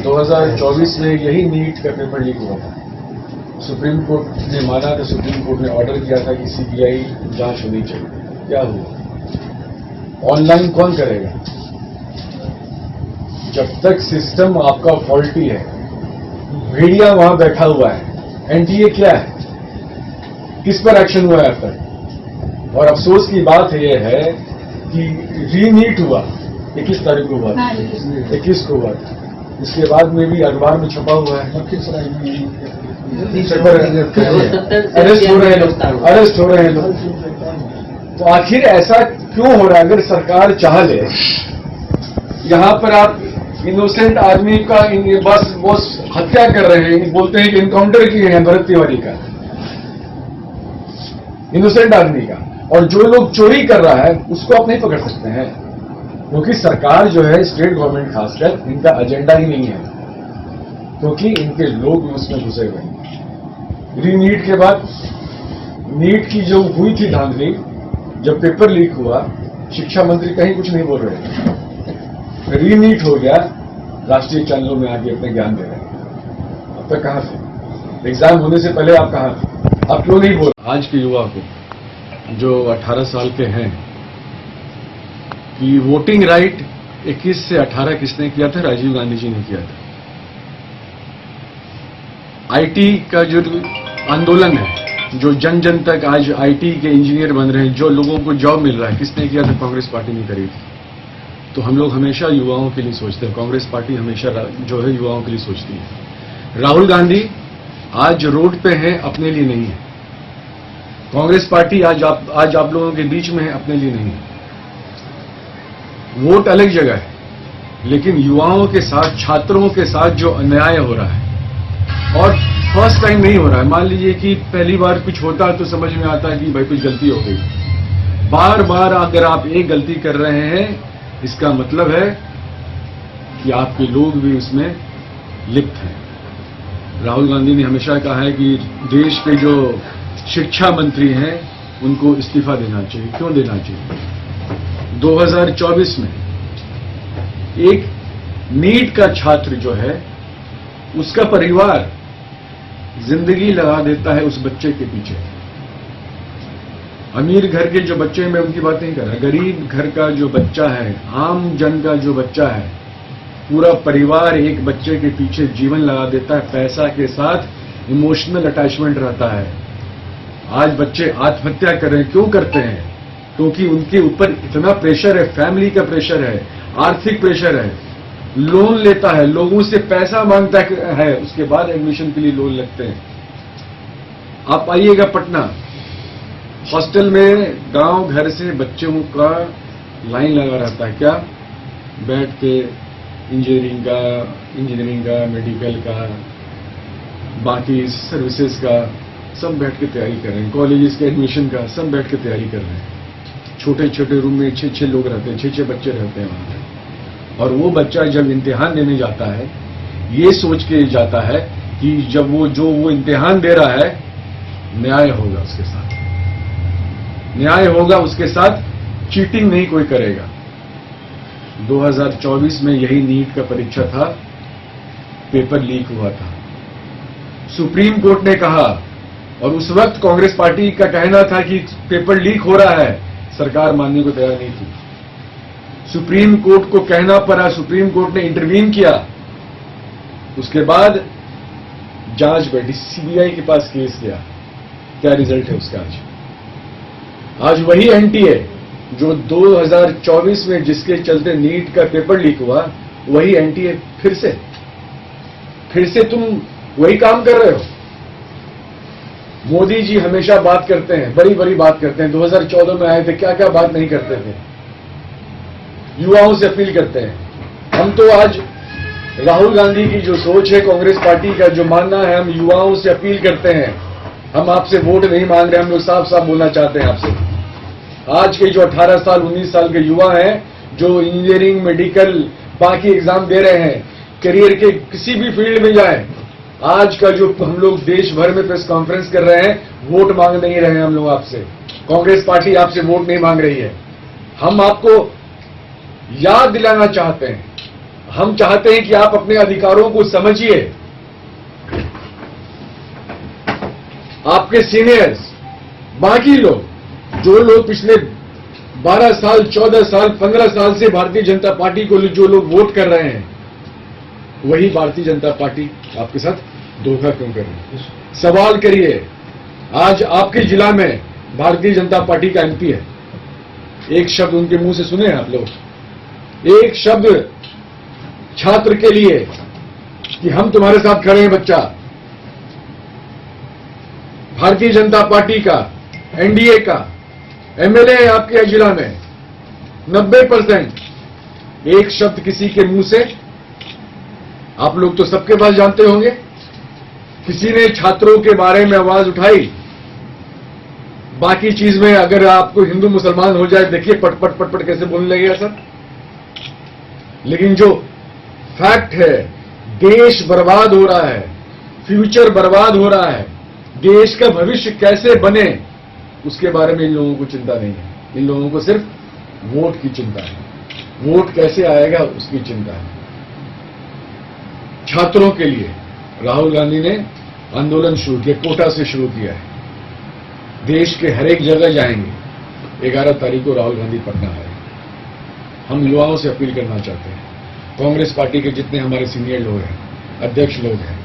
2024 में यही नीट का पेपर लीक हुआ था। सुप्रीम कोर्ट ने माना था, सुप्रीम कोर्ट ने ऑर्डर किया था कि CBI जांच होनी चाहिए। क्या हुआ? ऑनलाइन कौन करेगा? जब तक सिस्टम आपका फॉल्टी है, भेड़िया वहां बैठा हुआ है, NTA क्या है, किस पर एक्शन हुआ है अब तक? और अफसोस की बात यह है कि रीनीट हुआ 21 तारीख को हुआ, 21 को हुआ, इसके बाद में भी अखबार में छपा हुआ है, अरेस्ट हो रहे हैं लोग। तो आखिर ऐसा क्यों हो रहा है? अगर सरकार चाह ले, यहां पर आप इनोसेंट आदमी का बस हत्या कर रहे हैं, बोलते हैं कि इनकाउंटर किए हैं भरत तिवारी का, इनोसेंट आदमी का, और जो लोग चोरी कर रहा है उसको आप नहीं पकड़ सकते हैं, क्योंकि सरकार जो है, स्टेट गवर्नमेंट खासकर, इनका एजेंडा ही नहीं है, क्योंकि इनके लोग उसमें घुसे हुए हैं। रीनीट के बाद, नीट की जो हुई थी धांधली, जब पेपर लीक हुआ, शिक्षा मंत्री कहीं कुछ नहीं बोल रहे थे, रीनीट हो गया, राष्ट्रीय चैनलों में आके अपने ज्ञान दे रहे हैं। अब तक कहां थे? एग्जाम होने से पहले आप कहां थे? आप क्यों नहीं बोल? आज के युवा को, जो 18 साल के हैं, कि वोटिंग राइट 21 से 18 किसने किया था? राजीव गांधी जी ने किया था। आईटी का जो आंदोलन है, जो जन जन तक आज आईटी के इंजीनियर बन रहे हैं, जो लोगों को जॉब मिल रहा है, किसने किया था? कांग्रेस पार्टी ने करी थी। तो हम लोग हमेशा युवाओं के लिए सोचते हैं, कांग्रेस पार्टी हमेशा जो है युवाओं के लिए सोचती है। राहुल गांधी आज रोड पे हैं, अपने लिए नहीं है। कांग्रेस पार्टी आज आप लोगों के बीच में है, अपने लिए नहीं है। वोट अलग जगह है, लेकिन युवाओं के साथ, छात्रों के साथ जो अन्याय हो रहा है, और फर्स्ट टाइम नहीं हो रहा है। मान लीजिए कि पहली बार कुछ होता है तो समझ में आता है कि भाई कुछ गलती हो गई। बार बार अगर आप एक गलती कर रहे हैं, इसका मतलब है कि आपके लोग भी उसमें लिप्त हैं। राहुल गांधी ने हमेशा कहा है कि देश के जो शिक्षा मंत्री हैं उनको इस्तीफा देना चाहिए। क्यों देना चाहिए? 2024 में एक नीट का छात्र जो है, उसका परिवार जिंदगी लगा देता है उस बच्चे के पीछे। अमीर घर के जो बच्चे, मैं उनकी बात नहीं कर रहा, गरीब घर का जो बच्चा है, आम जन का जो बच्चा है, पूरा परिवार एक बच्चे के पीछे जीवन लगा देता है। पैसा के साथ इमोशनल अटैचमेंट रहता है। आज बच्चे आत्महत्या कर रहे हैं। क्यों करते हैं? क्योंकि उनके ऊपर इतना प्रेशर है, फैमिली का प्रेशर है, आर्थिक प्रेशर है, लोन लेता है, लोगों से पैसा मांगता है, उसके बाद एडमिशन के लिए लोन लगते हैं। आप आइएगा पटना, हॉस्टल में गांव घर से बच्चों का लाइन लगा रहता है। क्या? बैठ के इंजीनियरिंग का, मेडिकल का, बाकी सर्विसेज का, सब बैठ के तैयारी कर रहे हैं। कॉलेजेस के एडमिशन का सब बैठ के तैयारी कर रहे हैं। छोटे छोटे रूम में 6-6 लोग रहते हैं, 6-6 बच्चे रहते हैं वहां पर। और वो बच्चा जब इम्तिहान देने जाता है, ये सोच के जाता है कि जब वो इम्तिहान दे रहा है, न्याय होगा उसके साथ, न्याय होगा उसके साथ, चीटिंग नहीं कोई करेगा। 2024 में यही नीट का परीक्षा था, पेपर लीक हुआ था। सुप्रीम कोर्ट ने कहा, और उस वक्त कांग्रेस पार्टी का कहना था कि पेपर लीक हो रहा है, सरकार मानने को तैयार नहीं थी। सुप्रीम कोर्ट को कहना पड़ा, सुप्रीम कोर्ट ने इंटरवीन किया। उसके बाद जांच बैठी, सीबीआई के पास केस गया। क्या रिजल्ट है उसका? आज वही एनटीए जो 2024 में जिसके चलते नीट का पेपर लीक हुआ, वही एनटीए फिर से तुम वही काम कर रहे हो। मोदी जी हमेशा बात करते हैं, बड़ी बड़ी बात करते हैं। 2014 में आए थे, क्या क्या बात नहीं करते थे। युवाओं से अपील करते हैं। हम तो आज राहुल गांधी की जो सोच है, कांग्रेस पार्टी का जो मानना है, हम युवाओं से अपील करते हैं। हम आपसे वोट नहीं मांग रहे, हम लोग साफ साफ बोलना चाहते हैं आपसे। आज के जो 18 साल 19 साल के युवा हैं, जो इंजीनियरिंग, मेडिकल, बाकी एग्जाम दे रहे हैं, करियर के किसी भी फील्ड में जाएं, आज का जो हम लोग देश भर में प्रेस कॉन्फ्रेंस कर रहे हैं, वोट मांग नहीं रहे हैं हम लोग आपसे। कांग्रेस पार्टी आपसे वोट नहीं मांग रही है। हम आपको याद दिलाना चाहते हैं, हम चाहते हैं कि आप अपने अधिकारों को समझिए। आपके सीनियर्स, बाकी लोग, जो लोग पिछले 12 साल, 14 साल, 15 साल से भारतीय जनता पार्टी को जो लोग वोट कर रहे हैं, वही भारतीय जनता पार्टी आपके साथ धोखा क्यों कर रही है? सवाल करिए। आज आपके जिला में भारतीय जनता पार्टी का एमपी है, एक शब्द उनके मुंह से सुने आप लोग? एक शब्द छात्र के लिए कि हम तुम्हारे साथ खड़े हैं बच्चा? भारतीय जनता पार्टी का, एनडीए का एमएलए है आपके जिला में 90%, एक शब्द किसी के मुंह से, आप लोग तो सबके पास जानते होंगे, किसी ने छात्रों के बारे में आवाज उठाई। बाकी चीज में अगर आपको हिंदू मुसलमान हो जाए, देखिए पट पट पट पट कैसे बोलने लगेगा सब। लेकिन जो फैक्ट है, देश बर्बाद हो रहा है, फ्यूचर बर्बाद हो रहा है, देश का भविष्य कैसे बने उसके बारे में इन लोगों को चिंता नहीं है। इन लोगों को सिर्फ वोट की चिंता है, वोट कैसे आएगा उसकी चिंता है। छात्रों के लिए राहुल गांधी ने आंदोलन शुरू किया, कोटा से शुरू किया है। देश के हर एक जगह जाएंगे। 11 तारीख को राहुल गांधी पटना है। हम युवाओं से अपील करना चाहते हैं, कांग्रेस पार्टी के जितने हमारे सीनियर लोग हैं, अध्यक्ष लोग हैं,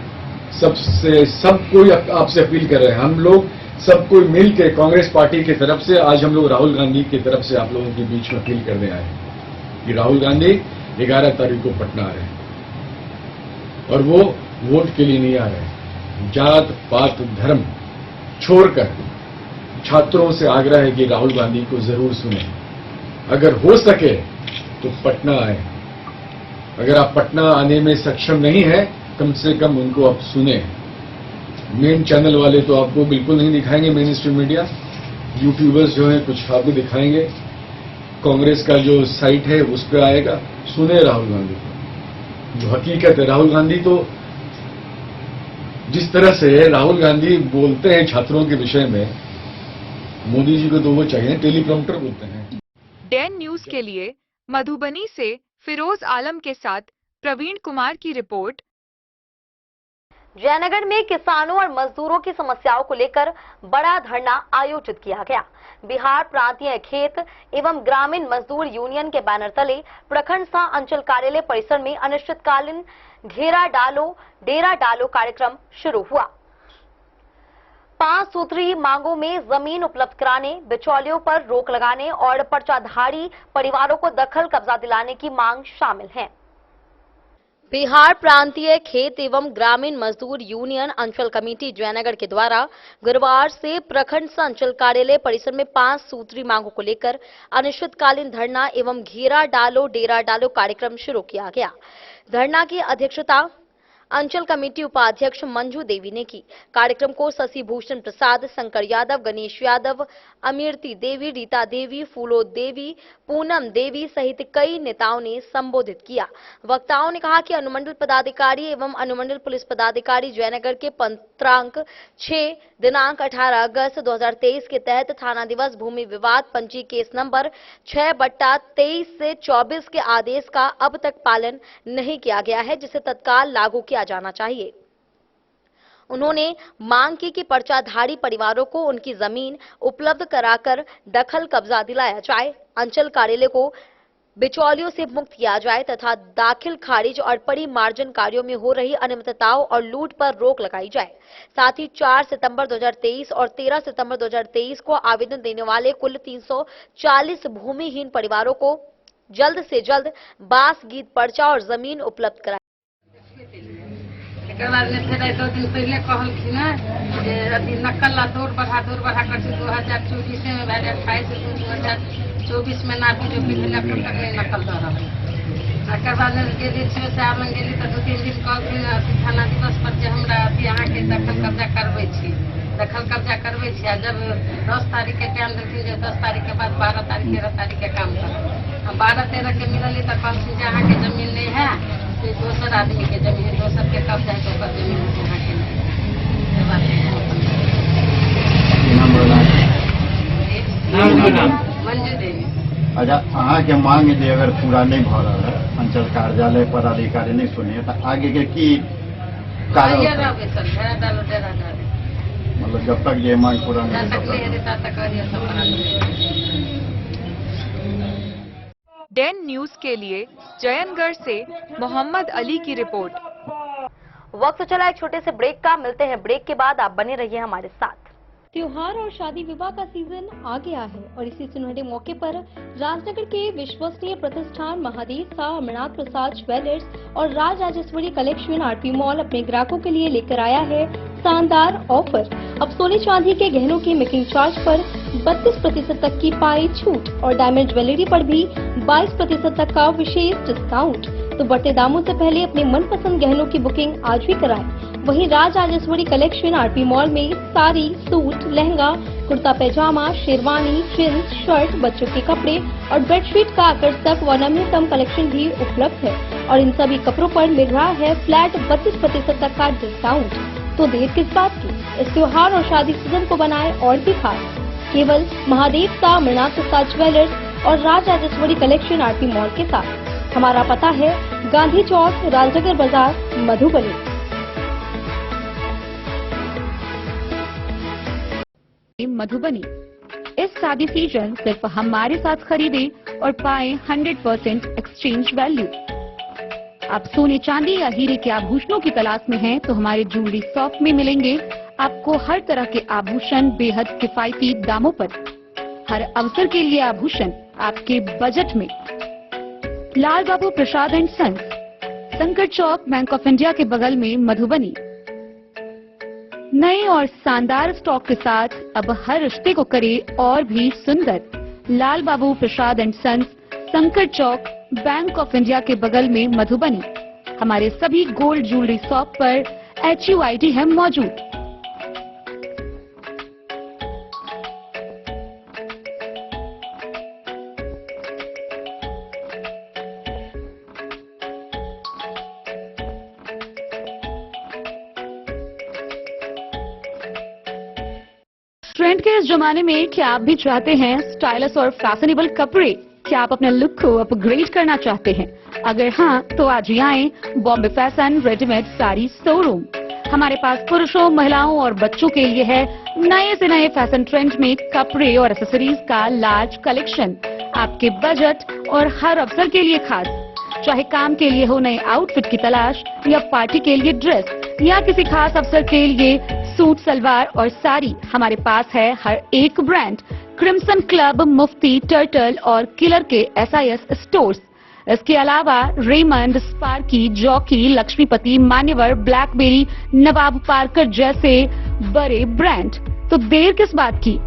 सब कोई आपसे अपील कर रहे हैं। हम लोग सब कोई मिल के कांग्रेस पार्टी की तरफ से आज हम लोग राहुल गांधी की तरफ से आप लोगों के बीच में अपील करने आए हैं कि राहुल गांधी 11 तारीख को पटना आ रहे हैं और वो वोट के लिए नहीं आ रहे। जात पात धर्म छोड़कर छात्रों से आग्रह है कि राहुल गांधी को जरूर सुने। अगर हो सके तो पटना आए। अगर आप पटना आने में सक्षम नहीं है, कम से कम उनको आप सुने। मेन चैनल वाले तो आपको बिल्कुल नहीं दिखाएंगे, मेन स्ट्रीम मीडिया, यूट्यूबर्स जो हैं कुछ आपको दिखाएंगे। कांग्रेस का जो साइट है उस पर आएगा। सुने राहुल गांधी को, जो हकीकत है। राहुल गांधी तो जिस तरह से राहुल गांधी बोलते हैं छात्रों के विषय में, मोदी जी को तो वो चाहिए टेलीप्रॉम्प्टर बोलते हैं। डैन न्यूज के लिए मधुबनी से फिरोज आलम के साथ प्रवीण कुमार की रिपोर्ट। जयनगर में किसानों और मजदूरों की समस्याओं को लेकर बड़ा धरना आयोजित किया गया। बिहार प्रांतीय खेत एवं ग्रामीण मजदूर यूनियन के बैनर तले प्रखंड सह अंचल कार्यालय परिसर में अनिश्चितकालीन घेरा डालो डेरा डालो कार्यक्रम शुरू हुआ। 5 सूत्री मांगों में जमीन उपलब्ध कराने, बिचौलियों पर रोक लगाने और पर्चाधारी परिवारों को दखल कब्जा दिलाने की मांग शामिल है। बिहार प्रांतीय खेत एवं ग्रामीण मजदूर यूनियन अंचल कमेटी जयनगर के द्वारा गुरुवार से प्रखंड सह अंचल कार्यालय परिसर में 5 सूत्री मांगों को लेकर अनिश्चितकालीन धरना एवं घेरा डालो डेरा डालो कार्यक्रम शुरू किया गया। धरना की अध्यक्षता अंचल कमेटी उपाध्यक्ष मंजू देवी ने की। कार्यक्रम को शशि भूषण प्रसाद, शंकर यादव, गणेश यादव, अमीरती देवी, रीता देवी, फूलो देवी, पूनम देवी सहित कई नेताओं ने संबोधित किया। वक्ताओं ने कहा कि अनुमंडल पदाधिकारी एवं अनुमंडल पुलिस पदाधिकारी जयनगर के पंत्रांक 6 दिनांक 18 अगस्त 2023 के तहत थाना दिवस भूमि विवाद पंजी केस नंबर 6/23 से 24 के आदेश का अब तक पालन नहीं किया गया है, जिसे तत्काल लागू किया जाना चाहिए। उन्होंने मांग की कि पर्चाधारी परिवारों को उनकी जमीन उपलब्ध कराकर दखल कब्जा दिलाया जाए, अंचल कार्यालय को बिचौलियों से मुक्त किया जाए तथा दाखिल खारिज और परिमार्जन कार्यों में हो रही अनियमितताओं और लूट पर रोक लगाई जाए। साथ ही 4 सितंबर 2023 और 13 सितंबर 2023 को आवेदन देने वाले कुल 340 भूमिहीन परिवारों को जल्द से जल्द बास गीत पर्चा और जमीन उपलब्ध कराए। एक बाद में फिर 2 दिन पहले कहलखिन जे अथी नकल दौड़ बढ़ा कर 2024 में भैल 28 2024 में नापी जो पिछले नकल दे रहा है। एक बाद में गेली 6 साल में गेली तो 2-3 दिन कहलखिन थाना दिवस पर जे हमरा अथी अहाँ के दखल कब्जा करबै छी। जब 10 तारीख के टाइम देलखिन जे 10 तारीख के बाद 12 तारीख 13 तारीख के काम कर 12-13 के मिलली तो कहलखिन जे अहाँ के जमीन नहीं है, दोसर आदमी के जमीन, दोसर के कब्जा है तो जमीन यहाँ के मंजू देवी। अच्छा, अहाँ के मांग जे अगर पूरा नहीं भ रहा है, अंचल कार्यालय पदाधिकारी नहीं सुनिए तो आगे के की मतलब जब तक ये मांग पूरा नहीं डैन न्यूज के लिए जयनगढ़ से मोहम्मद अली की रिपोर्ट। वक्त चला एक छोटे से ब्रेक का, मिलते हैं ब्रेक के बाद, आप बने रहिए हमारे साथ। त्योहार और शादी विवाह का सीजन आ गया है और इसी सुनहरे मौके पर राजनगर के विश्वसनीय प्रतिष्ठान महादेव शाह अमरनाथ प्रसाद ज्वेलर्स और Raj Rajeshwari collection RP mall अपने ग्राहकों के लिए लेकर आया है शानदार ऑफर। अब सोने चांदी के गहनों की मेकिंग चार्ज पर 32% तक की पाई छूट और डायमंड ज्वेलरी पर भी 22% तक का विशेष डिस्काउंट। तो बढ़ते दामों से पहले अपने मनपसंद गहनों की बुकिंग आज ही कराएं। वहीं Raj Rajeshwari collection RP mall में साड़ी, सूट, लहंगा, कुर्ता पैजामा, शेरवानी, जींस, शर्ट, बच्चों के कपड़े और बेडशीट का आकर्षक व नवीनतम कलेक्शन भी उपलब्ध है और इन सभी कपड़ों पर मिल रहा है फ्लैट 32% तक का डिस्काउंट। तो देर किस बात की, इस त्योहार और शादी सीजन को बनाए और भी खास। केवल महादेव सा मृणाल प्रसाद ज्वेलर्स और Raj Rajeshwari collection RP mall के साथ। हमारा पता है गांधी चौक, राजनगर बाजार, मधुबनी। मधुबनी इस शादी सीजन सिर्फ हमारे साथ खरीदे और पाए 100% एक्सचेंज वैल्यू। आप सोने चांदी या हीरे के आभूषणों की तलाश में हैं तो हमारे ज्वेलरी शॉप में मिलेंगे आपको हर तरह के आभूषण बेहद किफायती दामों पर। हर अवसर के लिए आभूषण आपके बजट में। लाल बाबू प्रसाद एंड सन्स, संकट चौक, बैंक ऑफ इंडिया के बगल में, मधुबनी। नए और शानदार स्टॉक के साथ अब हर रिश्ते को करे और भी सुंदर। लाल बाबू प्रसाद एंड सन्स, संकट चौक, बैंक ऑफ इंडिया के बगल में, मधुबनी। हमारे सभी गोल्ड ज्वेलरी शॉप पर HUID है मौजूद। ट्रेंड के इस जमाने में क्या आप भी चाहते हैं स्टाइलिश और फैशनेबल कपड़े? क्या आप अपने लुक को अपग्रेड करना चाहते हैं? अगर हाँ, तो आज ही आए Bombay fashion readymade sari showroom. हमारे पास पुरुषों, महिलाओं और बच्चों के लिए है नए से नए फैशन ट्रेंड में कपड़े और एक्सेसरीज का लार्ज कलेक्शन। आपके बजट और हर अवसर के लिए खास। चाहे काम के लिए हो नए आउटफिट की तलाश या पार्टी के लिए ड्रेस या किसी खास अवसर के लिए सूट, सलवार और साड़ी, हमारे पास है हर एक ब्रांड। क्रिम्सन क्लब, मुफ्ती, टर्टल और किलर के SIS स्टोर्स। इसके अलावा रेमंड, स्पार्की, जॉकी, लक्ष्मीपति, मान्यवर, ब्लैकबेरी, नवाब पार्कर जैसे बड़े ब्रांड। तो देर किस बात की,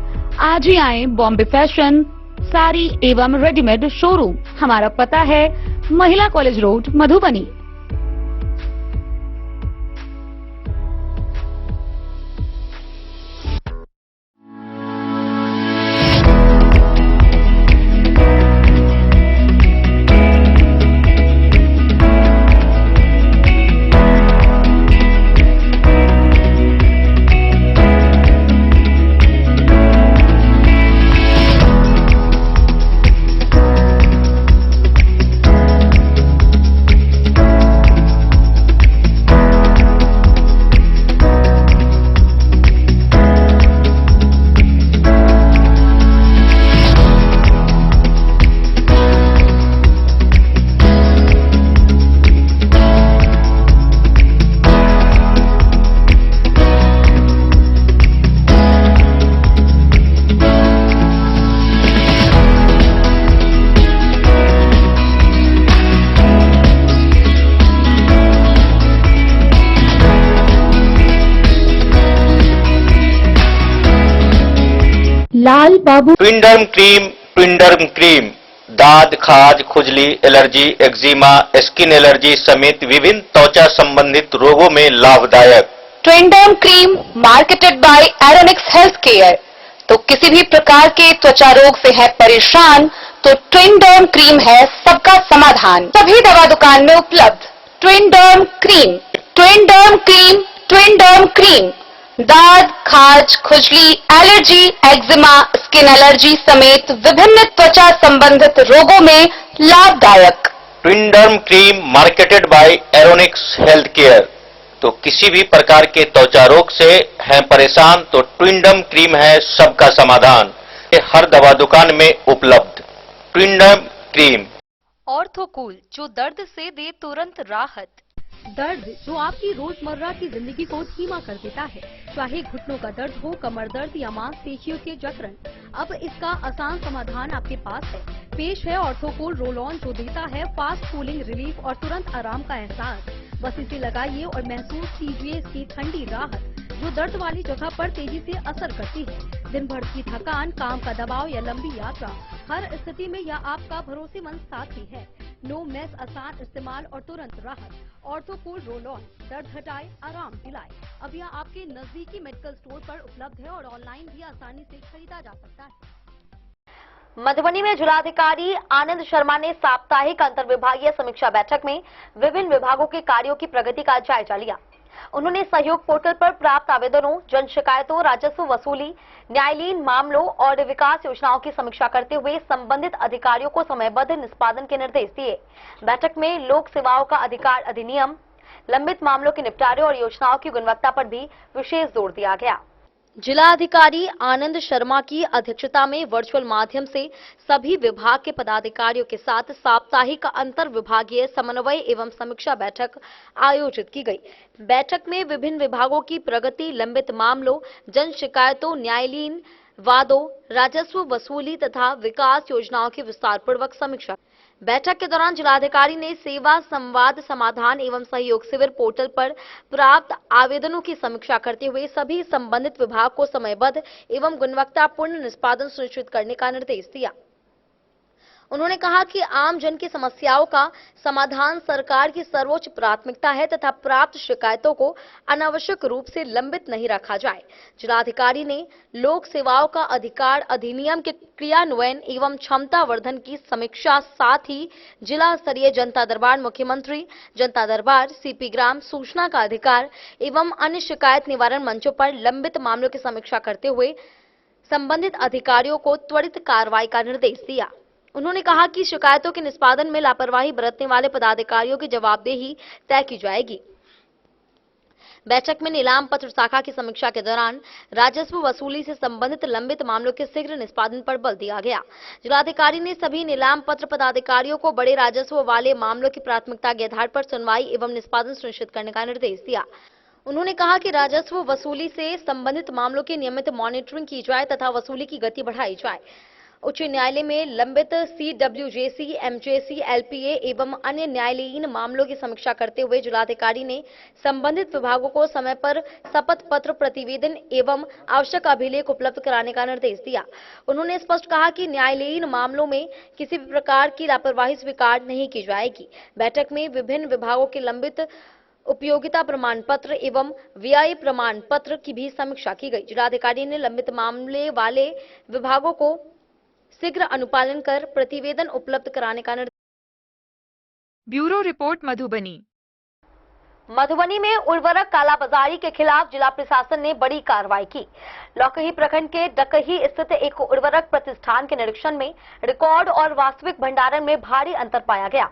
आज ही आए बॉम्बे फैशन साड़ी एवं रेडीमेड शोरूम। हमारा पता है महिला कॉलेज रोड, मधुबनी। लाल बाबू ट्विंडर्म क्रीम दाद, खाज, खुजली, एलर्जी, एक्जिमा, स्किन एलर्जी समेत विभिन्न त्वचा संबंधित रोगों में लाभदायक। Twinderm cream marketed by Aronix health care. तो किसी भी प्रकार के त्वचा रोग से है परेशान तो ट्विंडर्म क्रीम है सबका समाधान। सभी दवा दुकान में उपलब्ध। ट्विंडर्म क्रीम, ट्विंडर्म क्रीम, ट्विंडर्म क्रीम दाद, खाज, खुजली, एलर्जी, एक्जिमा, स्किन एलर्जी समेत विभिन्न त्वचा संबंधित रोगों में लाभदायक। Twinderm cream marketed by Aronix health care. तो किसी भी प्रकार के त्वचा रोग से हैं परेशान तो ट्विंडर्म क्रीम है सबका समाधान। ये हर दवा दुकान में उपलब्ध। ट्विंडर्म क्रीम। ऑर्थोकूल, जो दर्द से दे तुरंत राहत। दर्द जो आपकी रोजमर्रा की जिंदगी को धीमा कर देता है, चाहे घुटनों का दर्द हो, कमर दर्द या मांसपेशियों के जकड़न, अब इसका आसान समाधान आपके पास है। पेश है ऑर्थोकूल रोल ऑन, जो देता है फास्ट कूलिंग रिलीफ और तुरंत आराम का एहसास। बस इसे लगाइए और महसूस कीजिए इसकी ठंडी राहत। जो दर्द वाली जगह पर तेजी से असर करती है। दिन भर की थकान, काम का दबाव या लंबी यात्रा, हर स्थिति में यह आपका भरोसेमंद साथी है। नो मेस, आसान इस्तेमाल और तुरंत राहत। ऑर्थोकूल रोल ऑन, दर्द हटाए, आराम दिलाए। अब यह आपके नजदीकी मेडिकल स्टोर पर उपलब्ध है और ऑनलाइन भी आसानी से खरीदा जा सकता है। मधुबनी में जिलाधिकारी आनंद शर्मा ने साप्ताहिक अंतर्विभागीय समीक्षा बैठक में विभिन्न विभागों के कार्यों की प्रगति का जायजा लिया। उन्होंने सहयोग पोर्टल पर प्राप्त आवेदनों, जन शिकायतों, राजस्व वसूली, न्यायालयीन मामलों और विकास योजनाओं की समीक्षा करते हुए संबंधित अधिकारियों को समयबद्ध निष्पादन के निर्देश दिए। बैठक में लोक सेवाओं का अधिकार अधिनियम, लंबित मामलों के निपटारे और योजनाओं की गुणवत्ता पर भी विशेष जोर दिया गया। जिलाधिकारी आनंद शर्मा की अध्यक्षता में वर्चुअल माध्यम से सभी विभाग के पदाधिकारियों के साथ साप्ताहिक अंतर विभागीय समन्वय एवं समीक्षा बैठक आयोजित की गई। बैठक में विभिन्न विभागों की प्रगति, लंबित मामलों, जन शिकायतों, न्यायालयीन वादों, राजस्व वसूली तथा विकास योजनाओं की विस्तारपूर्वक समीक्षा। बैठक के दौरान जिलाधिकारी ने सेवा संवाद समाधान एवं सहयोग शिविर पोर्टल पर प्राप्त आवेदनों की समीक्षा करते हुए सभी संबंधित विभाग को समयबद्ध एवं गुणवत्तापूर्ण निष्पादन सुनिश्चित करने का निर्देश दिया। उन्होंने कहा कि आम जन की समस्याओं का समाधान सरकार की सर्वोच्च प्राथमिकता है तथा प्राप्त शिकायतों को अनावश्यक रूप से लंबित नहीं रखा जाए। जिलाधिकारी ने लोक सेवाओं का अधिकार अधिनियम के क्रियान्वयन एवं क्षमता वर्धन की समीक्षा, साथ ही जिला स्तरीय जनता दरबार, मुख्यमंत्री जनता दरबार, सीपी ग्राम, सूचना का अधिकार एवं अन्य शिकायत निवारण मंचों पर लंबित मामलों की समीक्षा करते हुए संबंधित अधिकारियों को त्वरित कार्रवाई का निर्देश दिया। उन्होंने कहा कि शिकायतों के निष्पादन में लापरवाही बरतने वाले पदाधिकारियों की जवाबदेही तय की जाएगी। बैठक में नीलाम पत्र शाखा की समीक्षा के दौरान राजस्व वसूली से संबंधित लंबित मामलों के शीघ्र निष्पादन पर बल दिया गया। जिलाधिकारी ने सभी नीलाम पत्र पदाधिकारियों को बड़े राजस्व वाले मामलों की प्राथमिकता के आधार पर सुनवाई एवं निष्पादन सुनिश्चित करने का निर्देश दिया। उन्होंने कहा कि राजस्व वसूली से संबंधित मामलों की नियमित मॉनिटरिंग की जाए तथा वसूली की गति बढ़ाई जाए। उच्च न्यायालय में लंबित CWJC, MJC, LPA एवं अन्य न्यायालयीन मामलों की समीक्षा करते हुए जिलाधिकारी ने संबंधित विभागों को समय पर शपथ पत्र, प्रतिवेदन एवं आवश्यक अभिलेख उपलब्ध कराने का निर्देश दिया। उन्होंने स्पष्ट कहा कि न्यायालयीन मामलों में किसी भी प्रकार की लापरवाही स्वीकार नहीं की जाएगी। बैठक में विभिन्न विभागों के लंबित उपयोगिता प्रमाण पत्र एवं व्यय प्रमाण पत्र की भी समीक्षा की गई। जिलाधिकारी ने लंबित मामले वाले विभागों को शीघ्र अनुपालन कर प्रतिवेदन उपलब्ध कराने का निर्देश। Bureau report Madhubani. मधुबनी में उर्वरक कालाबाजारी के खिलाफ जिला प्रशासन ने बड़ी कार्रवाई की। लौकही प्रखंड के डकही स्थित एक उर्वरक प्रतिष्ठान के निरीक्षण में रिकॉर्ड और वास्तविक भंडारण में भारी अंतर पाया गया।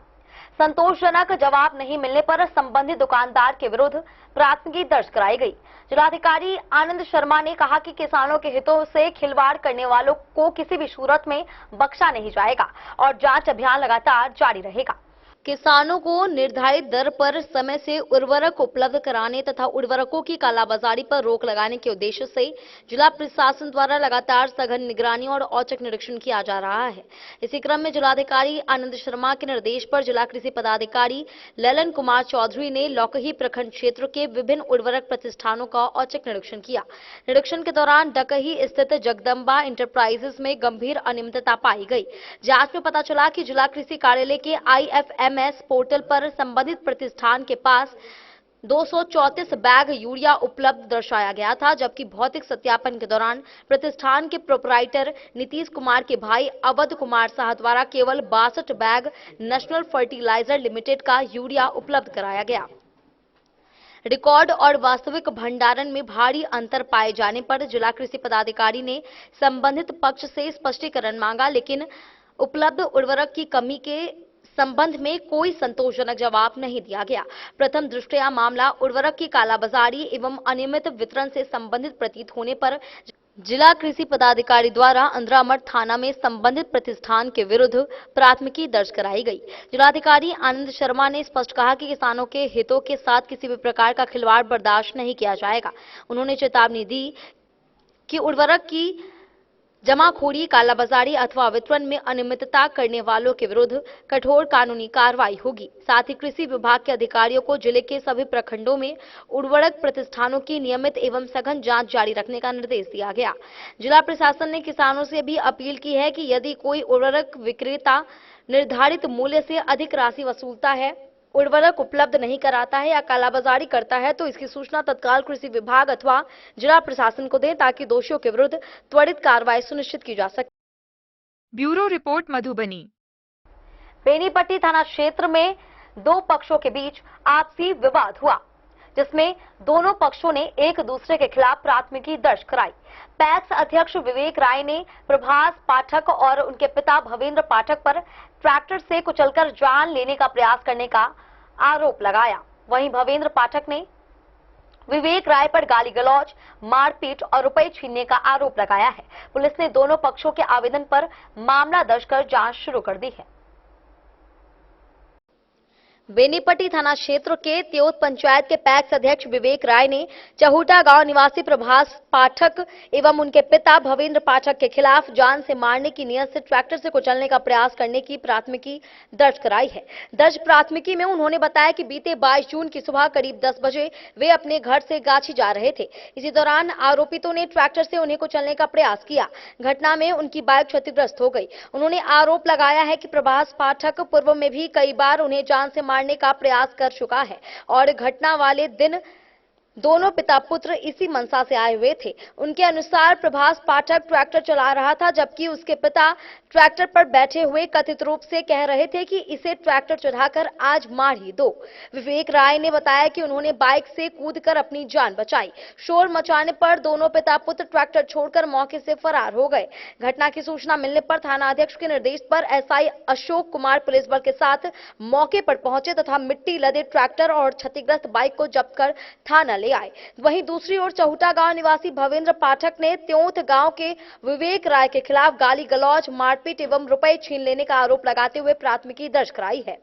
संतोषजनक जवाब नहीं मिलने पर संबंधित दुकानदार के विरुद्ध प्राथमिकी दर्ज कराई गई। जिलाधिकारी आनंद शर्मा ने कहा कि किसानों के हितों से खिलवाड़ करने वालों को किसी भी सूरत में बख्शा नहीं जाएगा और जांच अभियान लगातार जारी रहेगा। किसानों को निर्धारित दर पर समय से उर्वरक उपलब्ध कराने तथा उर्वरकों की कालाबाजारी पर रोक लगाने के उद्देश्य से जिला प्रशासन द्वारा लगातार सघन निगरानी और औचक निरीक्षण किया जा रहा है। इसी क्रम में जिलाधिकारी आनंद शर्मा के निर्देश पर जिला कृषि पदाधिकारी ललन कुमार चौधरी ने लौकही प्रखंड क्षेत्र के विभिन्न उर्वरक प्रतिष्ठानों का औचक निरीक्षण किया। निरीक्षण के दौरान डकही स्थित जगदम्बा इंटरप्राइजेस में गंभीर अनियमितता पाई गई। जांच में पता चला कि जिला कृषि कार्यालय के IFMS पोर्टल पर संबंधित प्रतिष्ठान के पास 234 बैग यूरिया उपलब्ध दर्शाया गया था, जबकि भौतिक सत्यापन के दौरान प्रतिष्ठान के प्रोपराइटर नीतीश कुमार के भाई अवध कुमार शाह द्वारा केवल 62 बैग नेशनल फर्टिलाइजर लिमिटेड का यूरिया उपलब्ध कराया गया। रिकॉर्ड और वास्तविक भंडारण में भारी अंतर पाए जाने पर जिला कृषि पदाधिकारी ने संबंधित पक्ष से स्पष्टीकरण मांगा, लेकिन उपलब्ध उर्वरक की कमी के संबंध में कोई संतोषजनक जवाब नहीं दिया गया। प्रथम दृष्टया मामला उर्वरक की कालाबाजारी एवं अनियमित वितरण से संबंधित प्रतीत होने पर जिला कृषि पदाधिकारी द्वारा अंद्रामठ थाना में संबंधित प्रतिष्ठान के विरुद्ध प्राथमिकी दर्ज कराई गई। जिलाधिकारी आनंद शर्मा ने स्पष्ट कहा कि किसानों के हितों के साथ किसी भी प्रकार का खिलवाड़ बर्दाश्त नहीं किया जाएगा। उन्होंने चेतावनी दी कि उर्वरक की जमाखोरी, कालाबाजारी अथवा वितरण में अनियमितता करने वालों के विरुद्ध कठोर कानूनी कार्रवाई होगी। साथ ही कृषि विभाग के अधिकारियों को जिले के सभी प्रखंडों में उर्वरक प्रतिष्ठानों की नियमित एवं सघन जांच जारी रखने का निर्देश दिया गया। जिला प्रशासन ने किसानों से भी अपील की है कि यदि कोई उर्वरक विक्रेता निर्धारित मूल्य से अधिक राशि वसूलता है, उर्वरक उपलब्ध नहीं कराता है या कालाबाजारी करता है तो इसकी सूचना तत्काल कृषि विभाग अथवा जिला प्रशासन को दें ताकि दोषियों के विरुद्ध त्वरित कार्रवाई सुनिश्चित की जा सके। Bureau report Madhubani. बेनीपट्टी थाना क्षेत्र में दो पक्षों के बीच आपसी विवाद हुआ, जिसमें दोनों पक्षों ने एक दूसरे के खिलाफ प्राथमिकी दर्ज कराई। पैक्स अध्यक्ष विवेक राय ने प्रभास पाठक और उनके पिता भवेंद्र पाठक पर ट्रैक्टर से कुचलकर जान लेने का प्रयास करने का आरोप लगाया। वहीं भवेंद्र पाठक ने विवेक राय पर गाली गलौज, मारपीट और रुपए छीनने का आरोप लगाया है। पुलिस ने दोनों पक्षों के आवेदन पर मामला दर्ज कर जांच शुरू कर दी है। बेनीपट्टी थाना क्षेत्र के त्योत पंचायत के पैक्स अध्यक्ष विवेक राय ने चहुटा गांव निवासी प्रभास पाठक एवं उनके पिता भवेंद्र पाठक के खिलाफ जान से मारने की नियत से ट्रैक्टर से कुचलने का प्रयास करने की प्राथमिकी दर्ज कराई है। दर्ज प्राथमिकी में उन्होंने बताया कि बीते 22 जून की सुबह करीब 10 बजे वे अपने घर से गाछी जा रहे थे। इसी दौरान आरोपितों ने ट्रैक्टर से उन्हें कुचलने का प्रयास किया। घटना में उनकी बाइक क्षतिग्रस्त हो गई। उन्होंने आरोप लगाया है कि प्रभास पाठक पूर्व में भी कई बार उन्हें जान से मारने का प्रयास कर चुका है और घटना वाले दिन दोनों पिता पुत्र इसी मंशा से आए हुए थे। उनके अनुसार प्रभास पाठक ट्रैक्टर चला रहा था, जबकि उसके पिता ट्रैक्टर पर बैठे हुए कथित रूप से कह रहे थे कि इसे ट्रैक्टर चढ़ाकर आज मार ही दो। विवेक राय ने बताया कि उन्होंने बाइक से कूदकर अपनी जान बचाई। शोर मचाने पर दोनों पिता पुत्र ट्रैक्टर छोड़कर मौके से फरार हो गए। घटना की सूचना मिलने पर थाना अध्यक्ष के निर्देश पर एसआई अशोक कुमार पुलिस बल के साथ मौके पर पहुंचे तथा मिट्टी लदे ट्रैक्टर और क्षतिग्रस्त बाइक को जब्त कर थाना ले आए। वहीं दूसरी ओर चहुटा गांव निवासी भवेंद्र पाठक ने त्योत गांव के विवेक राय के खिलाफ गाली गलौज, मारपीट एवं रुपए छीन लेने का आरोप लगाते हुए प्राथमिकी दर्ज कराई है।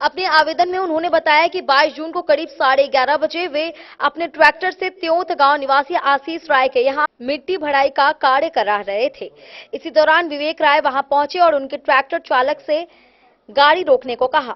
अपने आवेदन में उन्होंने बताया कि 22 जून को करीब 11:30 बजे वे अपने ट्रैक्टर से त्योत गांव निवासी आशीष राय के यहां मिट्टी भराई का कार्य करा रहे थे। इसी दौरान विवेक राय वहां पहुंचे और उनके ट्रैक्टर चालक से गाड़ी रोकने को कहा।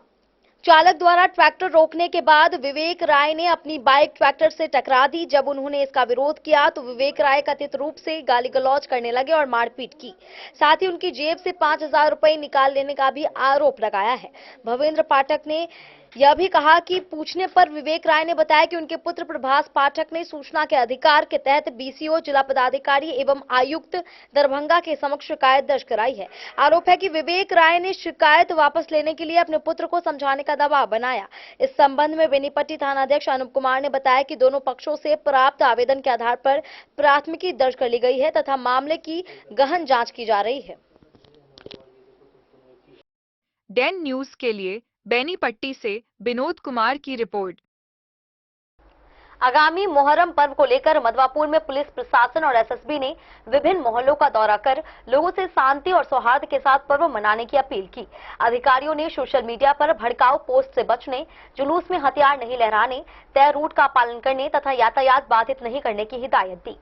चालक द्वारा ट्रैक्टर रोकने के बाद विवेक राय ने अपनी बाइक ट्रैक्टर से टकरा दी। जब उन्होंने इसका विरोध किया तो विवेक राय कथित रूप से गाली गलौज करने लगे और मारपीट की। साथ ही उनकी जेब से 5,000 रुपए निकाल लेने का भी आरोप लगाया है। भवेंद्र पाठक ने यह भी कहा कि पूछने पर विवेक राय ने बताया कि उनके पुत्र प्रभास पाठक ने सूचना के अधिकार के तहत बीसीओ, जिला पदाधिकारी एवं आयुक्त दरभंगा के समक्ष शिकायत दर्ज कराई है। आरोप है कि विवेक राय ने शिकायत वापस लेने के लिए अपने पुत्र को समझाने का दबाव बनाया। इस संबंध में बेनीपट्टी थानाध्यक्ष अनुप कुमार ने बताया कि दोनों पक्षों से प्राप्त आवेदन के आधार पर प्राथमिकी दर्ज कर ली गई है तथा मामले की गहन जांच की जा रही है। डेन न्यूज के लिए बेनीपट्टी से विनोद कुमार की रिपोर्ट। आगामी मोहर्रम पर्व को लेकर मधवापुर में पुलिस प्रशासन और एसएसबी ने विभिन्न मोहल्लों का दौरा कर लोगों से शांति और सौहार्द के साथ पर्व मनाने की अपील की। अधिकारियों ने सोशल मीडिया पर भड़काऊ पोस्ट से बचने, जुलूस में हथियार नहीं लहराने, तय रूट का पालन करने तथा यातायात बाधित नहीं करने की हिदायत दी।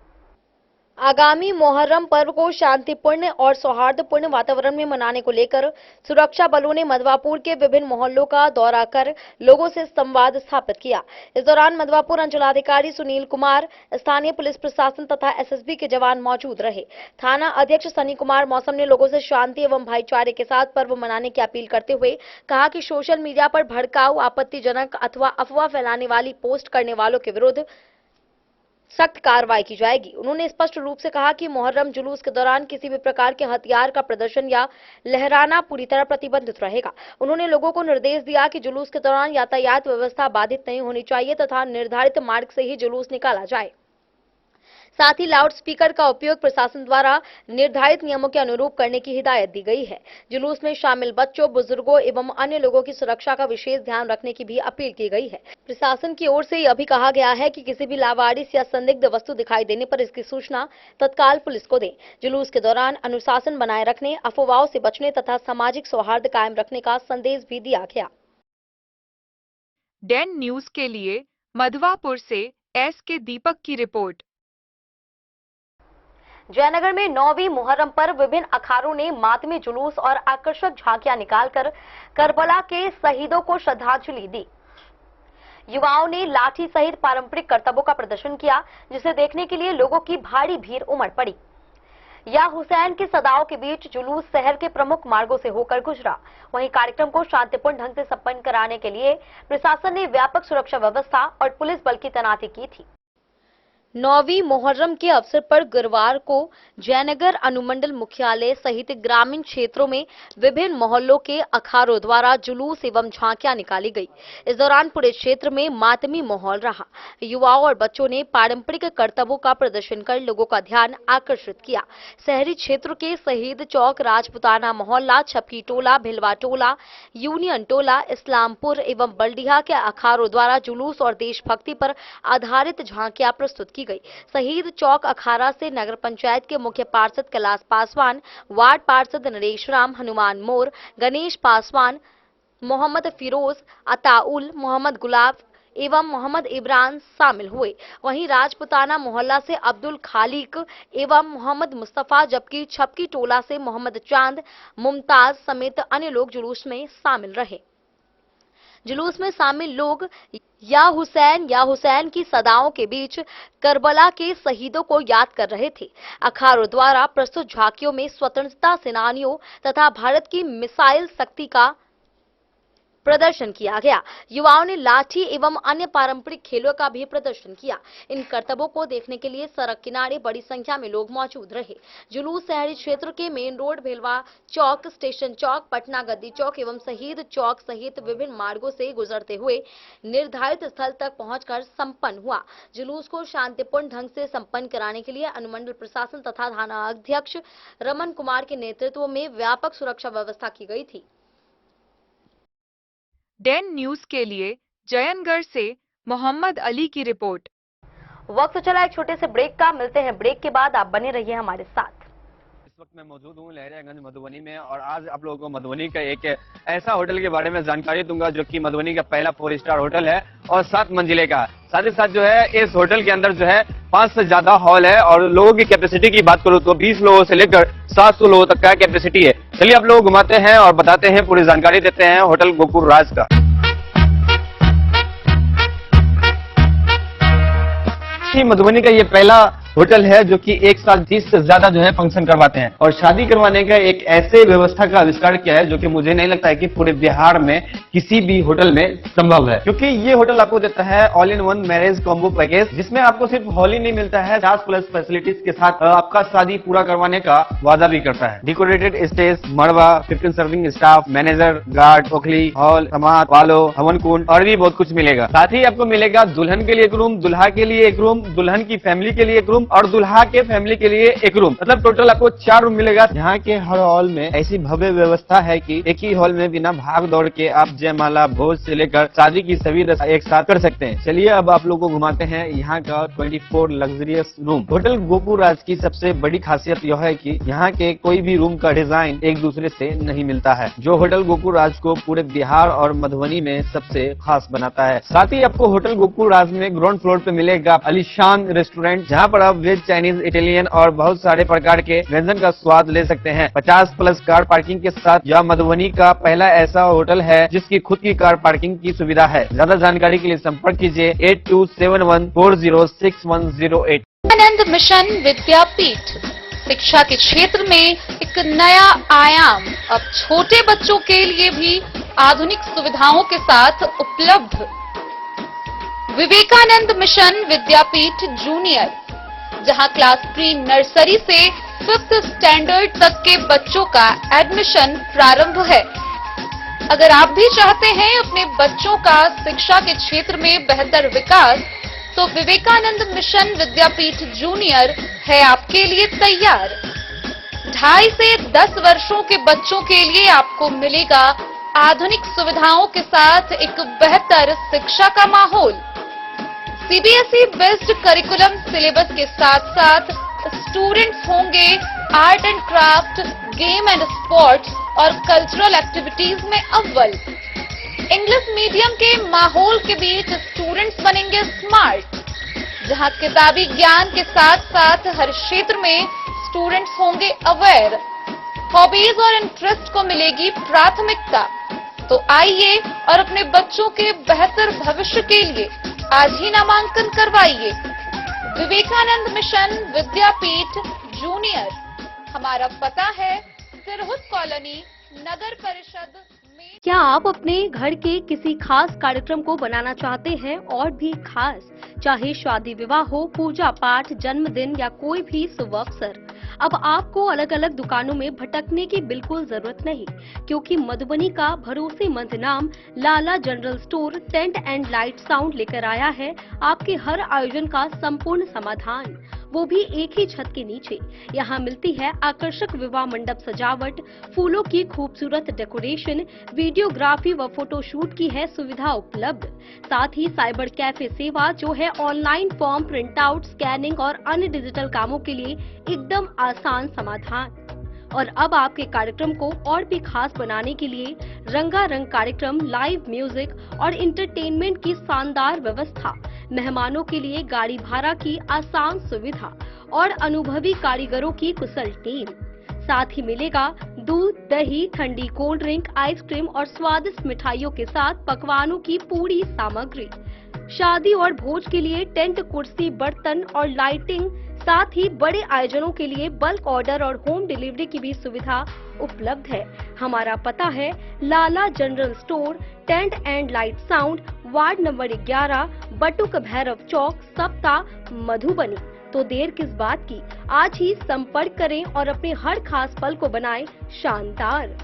आगामी मोहर्रम पर्व को शांतिपूर्ण और सौहार्दपूर्ण वातावरण में मनाने को लेकर सुरक्षा बलों ने मधवापुर के विभिन्न मोहल्लों का दौरा कर लोगों से संवाद स्थापित किया। इस दौरान मधवापुर अंचलाधिकारी सुनील कुमार, स्थानीय पुलिस प्रशासन तथा एसएसबी के जवान मौजूद रहे। थाना अध्यक्ष सनी कुमार मौसम ने लोगों से शांति एवं भाईचारे के साथ पर्व मनाने की अपील करते हुए कहा कि सोशल मीडिया पर भड़काऊ, आपत्तिजनक अथवा अफवाह फैलाने वाली पोस्ट करने वालों के विरुद्ध सख्त कार्रवाई की जाएगी। उन्होंने स्पष्ट रूप से कहा कि मुहर्रम जुलूस के दौरान किसी भी प्रकार के हथियार का प्रदर्शन या लहराना पूरी तरह प्रतिबंधित रहेगा। उन्होंने लोगों को निर्देश दिया कि जुलूस के दौरान यातायात व्यवस्था बाधित नहीं होनी चाहिए तथा निर्धारित मार्ग से ही जुलूस निकाला जाए। साथ ही लाउड स्पीकर का उपयोग प्रशासन द्वारा निर्धारित नियमों के अनुरूप करने की हिदायत दी गई है। जुलूस में शामिल बच्चों, बुजुर्गों एवं अन्य लोगों की सुरक्षा का विशेष ध्यान रखने की भी अपील की गई है। प्रशासन की ओर से यह भी कहा गया है कि किसी भी लावारिस या संदिग्ध वस्तु दिखाई देने पर इसकी सूचना तत्काल पुलिस को दें। जुलूस के दौरान अनुशासन बनाए रखने, अफवाहों से बचने तथा सामाजिक सौहार्द कायम रखने का संदेश भी दिया गया। डेन न्यूज के लिए मधवापुर से एस के दीपक की रिपोर्ट। जयनगर में 9वीं मुहर्रम पर विभिन्न अखाड़ों ने मातमी जुलूस और आकर्षक झांकियां निकालकर करबला के शहीदों को श्रद्धांजलि दी। युवाओं ने लाठी सहित पारंपरिक करतबों का प्रदर्शन किया, जिसे देखने के लिए लोगों की भारी भीड़ उमड़ पड़ी। या हुसैन की सदाओं के बीच जुलूस शहर के प्रमुख मार्गों से होकर गुजरा। वहीं कार्यक्रम को शांतिपूर्ण ढंग से संपन्न कराने के लिए प्रशासन ने व्यापक सुरक्षा व्यवस्था और पुलिस बल की तैनाती की थी। 9वीं मुहर्रम के अवसर पर गुरुवार को जयनगर अनुमंडल मुख्यालय सहित ग्रामीण क्षेत्रों में विभिन्न मोहल्लों के अखाड़ों द्वारा जुलूस एवं झांकियां निकाली गई। इस दौरान पूरे क्षेत्र में मातमी माहौल रहा। युवाओं और बच्चों ने पारंपरिक करतबों का प्रदर्शन कर लोगों का ध्यान आकर्षित किया। शहरी क्षेत्र के शहीद चौक, राजपुताना मोहल्ला, छपकी टोला, भिलवा टोला, यूनियन टोला, इस्लामपुर एवं बल्डिया के अखाड़ों द्वारा जुलूस और देशभक्ति पर आधारित झांकियां प्रस्तुत की गई। शहीद चौक अखाड़ा से नगर पंचायत के मुख्य पार्षद कैलाश पासवान, वार्ड पार्षद नरेश राम, हनुमान मोर, गणेश पासवान, मोहम्मद फिरोज, अताउल, मोहम्मद गुलाब एवं मोहम्मद इमरान शामिल हुए। वहीं राजपुताना मोहल्ला से अब्दुल खालिक एवं मोहम्मद मुस्तफा, जबकि छपकी टोला से मोहम्मद चांद, मुमताज समेत अन्य लोग जुलूस में शामिल रहे। जुलूस में शामिल लोग या हुसैन की सदाओं के बीच करबला के शहीदों को याद कर रहे थे। अखाड़ों द्वारा प्रस्तुत झांकियों में स्वतंत्रता सेनानियों तथा भारत की मिसाइल शक्ति का प्रदर्शन किया गया। युवाओं ने लाठी एवं अन्य पारंपरिक खेलों का भी प्रदर्शन किया। इन करतबों को देखने के लिए सड़क किनारे बड़ी संख्या में लोग मौजूद रहे। जुलूस शहरी क्षेत्र के मेन रोड, भेलवा चौक, स्टेशन चौक, पटना गद्दी चौक एवं शहीद चौक सहित विभिन्न मार्गों से गुजरते हुए निर्धारित स्थल तक पहुंचकर संपन्न हुआ। जुलूस को शांतिपूर्ण ढंग से संपन्न कराने के लिए अनुमंडल प्रशासन तथा थाना अध्यक्ष रमन कुमार के नेतृत्व में व्यापक सुरक्षा व्यवस्था की गई थी। डेन न्यूज के लिए जयनगढ़ से मोहम्मद अली की रिपोर्ट। वक्त चला एक छोटे से ब्रेक का, मिलते हैं ब्रेक के बाद। आप बने रहिए हमारे साथ। इस वक्त मैं मौजूद हूँ लहरियागंज मधुबनी में और आज आप लोगों को मधुबनी का एक ऐसा होटल के बारे में जानकारी दूंगा जो कि मधुबनी का पहला 4 स्टार होटल है और 7 मंजिले का। साथ ही साथ जो है इस होटल के अंदर जो है 5 से ज्यादा हॉल है और लोगों की कैपेसिटी की बात करूँ तो 20 लोगों से लेकर 700 लोगों तक का कैपेसिटी है। चलिए आप लोग घुमाते हैं और बताते हैं, पूरी जानकारी देते हैं होटल गोकुल राज का। मधुबनी का ये पहला होटल है जो कि एक साथ 30 से ज्यादा जो है फंक्शन करवाते हैं और शादी करवाने का एक ऐसे व्यवस्था का आविष्कार किया है जो कि मुझे नहीं लगता है कि पूरे बिहार में किसी भी होटल में संभव है, क्योंकि ये होटल आपको देता है all in one marriage combo package, जिसमें आपको सिर्फ हॉल ही नहीं मिलता है, 50+ फैसिलिटीज के साथ आपका शादी पूरा करवाने का वादा भी करता है। डेकोरेटेड स्टेज, मड़वा, 15 सर्विंग स्टाफ, मैनेजर, गार्ड, ओखली, हॉल, समाज, वालो, हवन कुंड और भी बहुत कुछ मिलेगा। साथ ही आपको मिलेगा दुल्हन के लिए एक रूम, दुल्हा के लिए एक रूम, दुल्हन की फैमिली के लिए एक रूम और दुल्हा के फैमिली के लिए एक रूम। मतलब टोटल आपको 4 रूम मिलेगा। यहाँ के हर हॉल में ऐसी भव्य व्यवस्था है कि एक ही हॉल में बिना भाग दौड़ के आप जयमाला, भोज से लेकर शादी की सभी रस्म एक साथ कर सकते हैं। चलिए अब आप लोगों को घुमाते हैं यहाँ का 24 लग्जरियस रूम। होटल गोकुल राज की सबसे बड़ी खासियत यह है कि यहाँ के कोई भी रूम का डिजाइन एक दूसरे से नहीं मिलता है, जो होटल गोकुल राज को पूरे बिहार और मधुबनी में सबसे खास बनाता है। साथ ही आपको होटल गोकुल राज में ग्राउंड फ्लोर पे मिलेगा आलीशान रेस्टोरेंट, जहाँ पर आप वेज, चाइनीज, इटालियन और बहुत सारे प्रकार के व्यंजन का स्वाद ले सकते हैं। 50+ कार पार्किंग के साथ यह मधुबनी का पहला ऐसा होटल है जिसकी खुद की कार पार्किंग की सुविधा है। ज्यादा जानकारी के लिए संपर्क कीजिए 8271406108। विवेकानंद मिशन विद्यापीठ शिक्षा के क्षेत्र में एक नया आयाम अब छोटे बच्चों के लिए भी आधुनिक सुविधाओं के साथ उपलब्ध। विवेकानंद मिशन विद्यापीठ जूनियर, जहां क्लास प्री नर्सरी से 5th स्टैंडर्ड तक के बच्चों का एडमिशन प्रारंभ है। अगर आप भी चाहते हैं अपने बच्चों का शिक्षा के क्षेत्र में बेहतर विकास, तो विवेकानंद मिशन विद्यापीठ जूनियर है आपके लिए तैयार। 2.5 से 10 वर्षों के बच्चों के लिए आपको मिलेगा आधुनिक सुविधाओं के साथ एक बेहतर शिक्षा का माहौल। सीबीएसई बेस्ड करिकुलम सिलेबस के साथ साथ स्टूडेंट्स होंगे art and craft, game and sports और कल्चरल एक्टिविटीज में अव्वल। इंग्लिश मीडियम के माहौल के बीच स्टूडेंट्स बनेंगे स्मार्ट, जहां किताबी ज्ञान के साथ साथ हर क्षेत्र में स्टूडेंट्स होंगे अवेयर, हॉबीज और इंटरेस्ट को मिलेगी प्राथमिकता। तो आइए और अपने बच्चों के बेहतर भविष्य के लिए आज ही नामांकन करवाइए। विवेकानंद मिशन विद्यापीठ जूनियर, हमारा पता है सिरहुत कॉलोनी, नगर परिषद में। क्या आप अपने घर के किसी खास कार्यक्रम को बनाना चाहते हैं और भी खास, चाहे शादी विवाह हो, पूजा पाठ, जन्मदिन या कोई भी शुभ अवसर? अब आपको अलग अलग दुकानों में भटकने की बिल्कुल जरूरत नहीं, क्योंकि मधुबनी का भरोसेमंद नाम Lala general store tent and light sound लेकर आया है आपके हर आयोजन का संपूर्ण समाधान, वो भी एक ही छत के नीचे। यहाँ मिलती है आकर्षक विवाह मंडप सजावट, फूलों की खूबसूरत डेकोरेशन, वीडियोग्राफी व फोटोशूट की है सुविधा उपलब्ध। साथ ही साइबर कैफे सेवा, जो है online form print out, scanning और अन्य डिजिटल कामों के लिए एकदम आसान समाधान। और अब आपके कार्यक्रम को और भी खास बनाने के लिए रंगारंग कार्यक्रम, लाइव म्यूजिक और इंटरटेनमेंट की शानदार व्यवस्था, मेहमानों के लिए गाड़ी भाड़ा की आसान सुविधा और अनुभवी कारीगरों की कुशल टीम। साथ ही मिलेगा दूध, दही, ठंडी कोल्ड ड्रिंक, आइसक्रीम और स्वादिष्ट मिठाइयों के साथ पकवानों की पूरी सामग्री। शादी और भोज के लिए टेंट, कुर्सी, बर्तन और लाइटिंग, साथ ही बड़े आयोजनों के लिए बल्क ऑर्डर और होम डिलीवरी की भी सुविधा उपलब्ध है। हमारा पता है Lala general store tent and light sound, ward number 11, Batuk Bhairav Chowk, Sapta, Madhubani. तो देर किस बात की, आज ही संपर्क करें और अपने हर खास पल को बनाएं शानदार।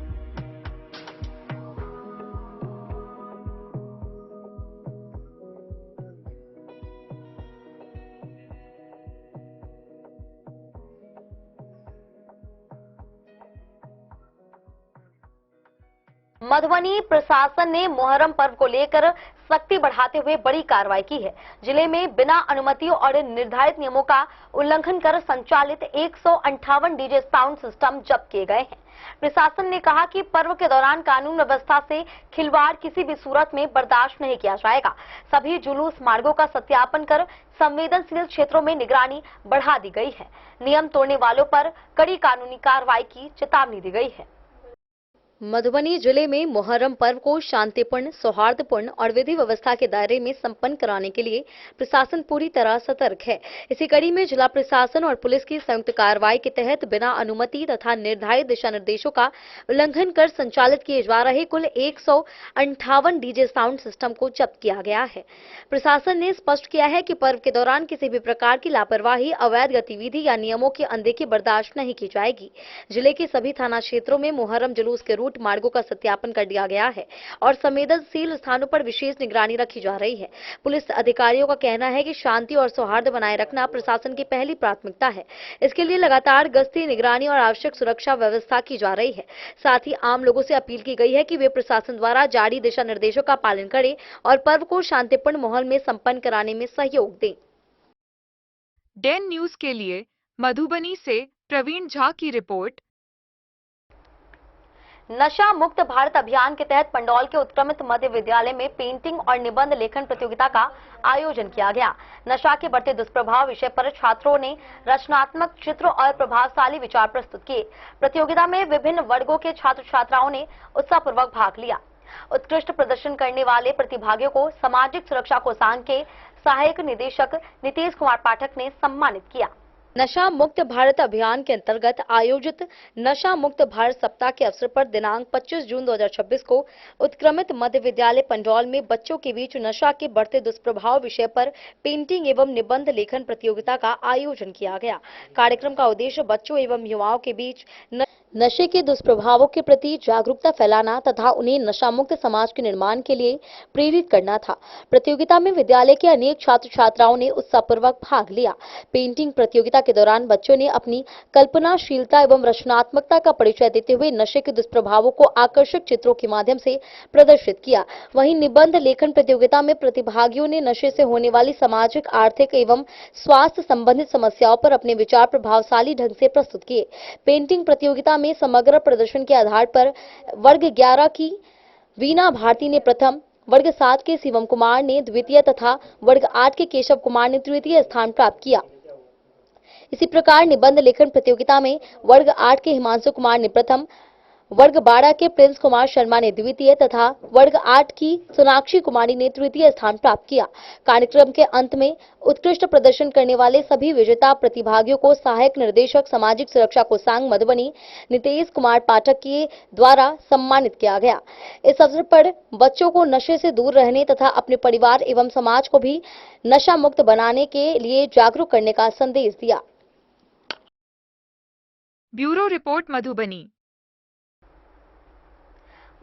मधुबनी प्रशासन ने मुहर्रम पर्व को लेकर सख्ती बढ़ाते हुए बड़ी कार्रवाई की है। जिले में बिना अनुमतियों और निर्धारित नियमों का उल्लंघन कर संचालित 158 डीजे साउंड सिस्टम जब्त किए गए हैं। प्रशासन ने कहा कि पर्व के दौरान कानून व्यवस्था से खिलवाड़ किसी भी सूरत में बर्दाश्त नहीं किया जाएगा। सभी जुलूस मार्गों का सत्यापन कर संवेदनशील क्षेत्रों में निगरानी बढ़ा दी गई है। नियम तोड़ने वालों पर कड़ी कानूनी कार्रवाई की चेतावनी दी गई है। मधुबनी जिले में मुहर्रम पर्व को शांतिपूर्ण, सौहार्दपूर्ण और विधि व्यवस्था के दायरे में संपन्न कराने के लिए प्रशासन पूरी तरह सतर्क है। इसी कड़ी में जिला प्रशासन और पुलिस की संयुक्त कार्रवाई के तहत बिना अनुमति तथा निर्धारित दिशा निर्देशों का उल्लंघन कर संचालित किए जा रहे कुल 158 डीजे साउंड सिस्टम को जब्त किया गया है। प्रशासन ने स्पष्ट किया है कि पर्व के दौरान किसी भी प्रकार की लापरवाही, अवैध गतिविधि या नियमों की अनदेखी बर्दाश्त नहीं की जाएगी। जिले के सभी थाना क्षेत्रों में मुहर्रम जुलूस के मार्गों का सत्यापन कर दिया गया है और संवेदनशील स्थानों पर विशेष निगरानी रखी जा रही है। पुलिस अधिकारियों का कहना है कि शांति और सौहार्द बनाए रखना प्रशासन की पहली प्राथमिकता है। इसके लिए लगातार गश्ती, निगरानी और आवश्यक सुरक्षा व्यवस्था की जा रही है। साथ ही आम लोगों से अपील की गई है कि वे प्रशासन द्वारा जारी दिशा निर्देशों का पालन करें और पर्व को शांतिपूर्ण माहौल में संपन्न कराने में सहयोग दें। डेन न्यूज के लिए मधुबनी से प्रवीण झा की रिपोर्ट। नशा मुक्त भारत अभियान के तहत पंडौल के उत्क्रमित मध्य विद्यालय में पेंटिंग और निबंध लेखन प्रतियोगिता का आयोजन किया गया। नशा के बढ़ते दुष्प्रभाव विषय पर छात्रों ने रचनात्मक चित्र और प्रभावशाली विचार प्रस्तुत किए। प्रतियोगिता में विभिन्न वर्गों के छात्र छात्राओं ने उत्साहपूर्वक भाग लिया। उत्कृष्ट प्रदर्शन करने वाले प्रतिभागियों को सामाजिक सुरक्षा कोषांग के सहायक निदेशक नीतीश कुमार पाठक ने सम्मानित किया। नशा मुक्त भारत अभियान के अंतर्गत आयोजित नशा मुक्त भारत सप्ताह के अवसर पर दिनांक 25 जून 2026 को उत्क्रमित मध्य विद्यालय पंडौल में बच्चों के बीच नशा के बढ़ते दुष्प्रभाव विषय पर पेंटिंग एवं निबंध लेखन प्रतियोगिता का आयोजन किया गया। कार्यक्रम का उद्देश्य बच्चों एवं युवाओं के बीच नशे के दुष्प्रभावों के प्रति जागरूकता फैलाना तथा उन्हें नशा मुक्त समाज के निर्माण के लिए प्रेरित करना था। प्रतियोगिता में विद्यालय के अनेक छात्र छात्राओं ने उत्साहपूर्वक भाग लिया। पेंटिंग प्रतियोगिता के दौरान बच्चों ने अपनी कल्पनाशीलता एवं रचनात्मकता का परिचय देते हुए नशे के दुष्प्रभावों को आकर्षक चित्रों के माध्यम से प्रदर्शित किया। वहीं निबंध लेखन प्रतियोगिता में प्रतिभागियों ने नशे से होने वाली सामाजिक, आर्थिक एवं स्वास्थ्य संबंधित समस्याओं पर अपने विचार प्रभावशाली ढंग से प्रस्तुत किए। पेंटिंग प्रतियोगिता में समग्र प्रदर्शन के आधार पर वर्ग 11 की वीना भारती ने प्रथम, वर्ग 7 के शिवम कुमार ने द्वितीय तथा वर्ग 8 के केशव कुमार ने तृतीय स्थान प्राप्त किया। इसी प्रकार निबंध लेखन प्रतियोगिता में वर्ग 8 के हिमांशु कुमार ने प्रथम, वर्ग 12 के प्रिंस कुमार शर्मा ने द्वितीय तथा वर्ग 8 की सोनाक्षी कुमारी ने तृतीय स्थान प्राप्त किया। कार्यक्रम के अंत में उत्कृष्ट प्रदर्शन करने वाले सभी विजेता प्रतिभागियों को सहायक निर्देशक सामाजिक सुरक्षा कोषांग मधुबनी नितेश कुमार पाठक के द्वारा सम्मानित किया गया। इस अवसर पर बच्चों को नशे से दूर रहने तथा अपने परिवार एवं समाज को भी नशा मुक्त बनाने के लिए जागरूक करने का संदेश दिया। Bureau report Madhubani.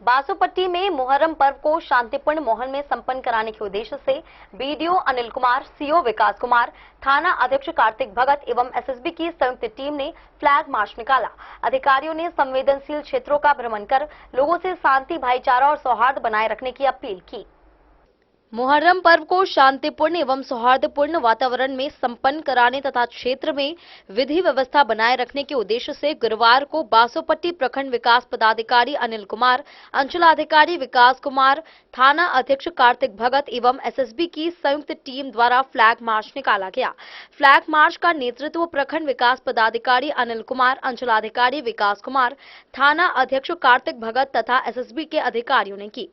बासोपट्टी में मुहर्रम पर्व को शांतिपूर्ण माहौल में संपन्न कराने के उद्देश्य से बीडीओ अनिल कुमार, सीओ विकास कुमार, थाना अध्यक्ष कार्तिक भगत एवं एसएसबी की संयुक्त टीम ने फ्लैग मार्च निकाला। अधिकारियों ने संवेदनशील क्षेत्रों का भ्रमण कर लोगों से शांति, भाईचारा और सौहार्द बनाए रखने की अपील की। मुहर्रम पर्व को शांतिपूर्ण एवं सौहार्दपूर्ण वातावरण में संपन्न कराने तथा क्षेत्र में विधि व्यवस्था बनाए रखने के उद्देश्य से गुरुवार को बासोपट्टी प्रखंड विकास पदाधिकारी अनिल कुमार, अंचलाधिकारी विकास कुमार, थाना अध्यक्ष कार्तिक भगत एवं एसएसबी की संयुक्त टीम द्वारा फ्लैग मार्च निकाला गया। फ्लैग मार्च का नेतृत्व प्रखंड विकास पदाधिकारी अनिल कुमार, अंचलाधिकारी विकास कुमार, थाना अध्यक्ष कार्तिक भगत तथा एसएसबी के अधिकारियों ने की।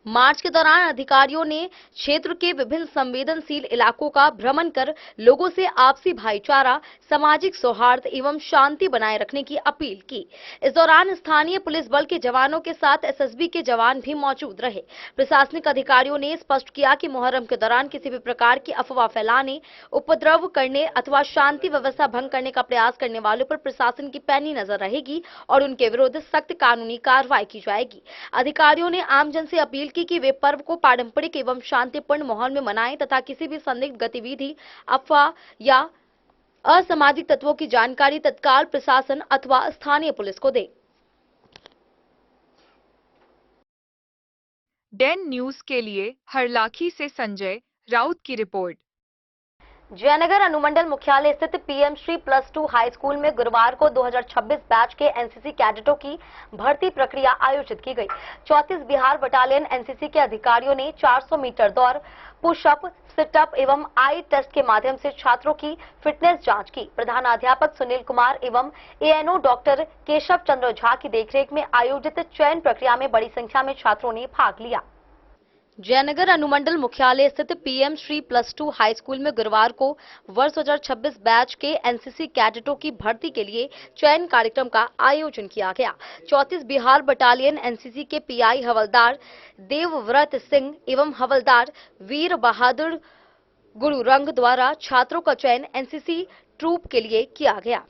मार्च के दौरान अधिकारियों ने क्षेत्र के विभिन्न संवेदनशील इलाकों का भ्रमण कर लोगों से आपसी भाईचारा, सामाजिक सौहार्द एवं शांति बनाए रखने की अपील की। इस दौरान स्थानीय पुलिस बल के जवानों के साथ एसएसबी के जवान भी मौजूद रहे। प्रशासनिक अधिकारियों ने स्पष्ट किया कि मुहर्रम के दौरान किसी भी प्रकार की अफवाह फैलाने, उपद्रव करने अथवा शांति व्यवस्था भंग करने का प्रयास करने वालों पर प्रशासन की पैनी नजर रहेगी और उनके विरुद्ध सख्त कानूनी कार्रवाई की जाएगी। अधिकारियों ने आमजन से अपील कि वे पर्व को पारंपरिक एवं शांतिपूर्ण माहौल में मनाएं तथा किसी भी संदिग्ध गतिविधि, अफवाह या असामाजिक तत्वों की जानकारी तत्काल प्रशासन अथवा स्थानीय पुलिस को दें। डेन न्यूज के लिए हरलाखी से संजय राउत की रिपोर्ट। जयनगर अनुमंडल मुख्यालय स्थित पीएम श्री +2 हाई स्कूल में गुरुवार को 2026 बैच के एनसीसी कैडेटों की भर्ती प्रक्रिया आयोजित की गई। 34 बिहार बटालियन एनसीसी के अधिकारियों ने 400 मीटर दौड़, पुशअप, सिटअप एवं आई टेस्ट के माध्यम से छात्रों की फिटनेस जांच की। प्रधानाध्यापक सुनील कुमार एवं एएनओ डॉक्टर केशव चंद्र झा की देखरेख में आयोजित चयन प्रक्रिया में बड़ी संख्या में छात्रों ने भाग लिया। जयनगर अनुमंडल मुख्यालय स्थित पीएम श्री +2 हाई स्कूल में गुरुवार को वर्ष 2026 बैच के एनसीसी कैडेटों की भर्ती के लिए चयन कार्यक्रम का आयोजन किया गया। 34 बिहार बटालियन एनसीसी के पीआई हवलदार देवव्रत सिंह एवं हवलदार वीर बहादुर गुरुरंग द्वारा छात्रों का चयन एनसीसी ट्रूप के लिए किया गया।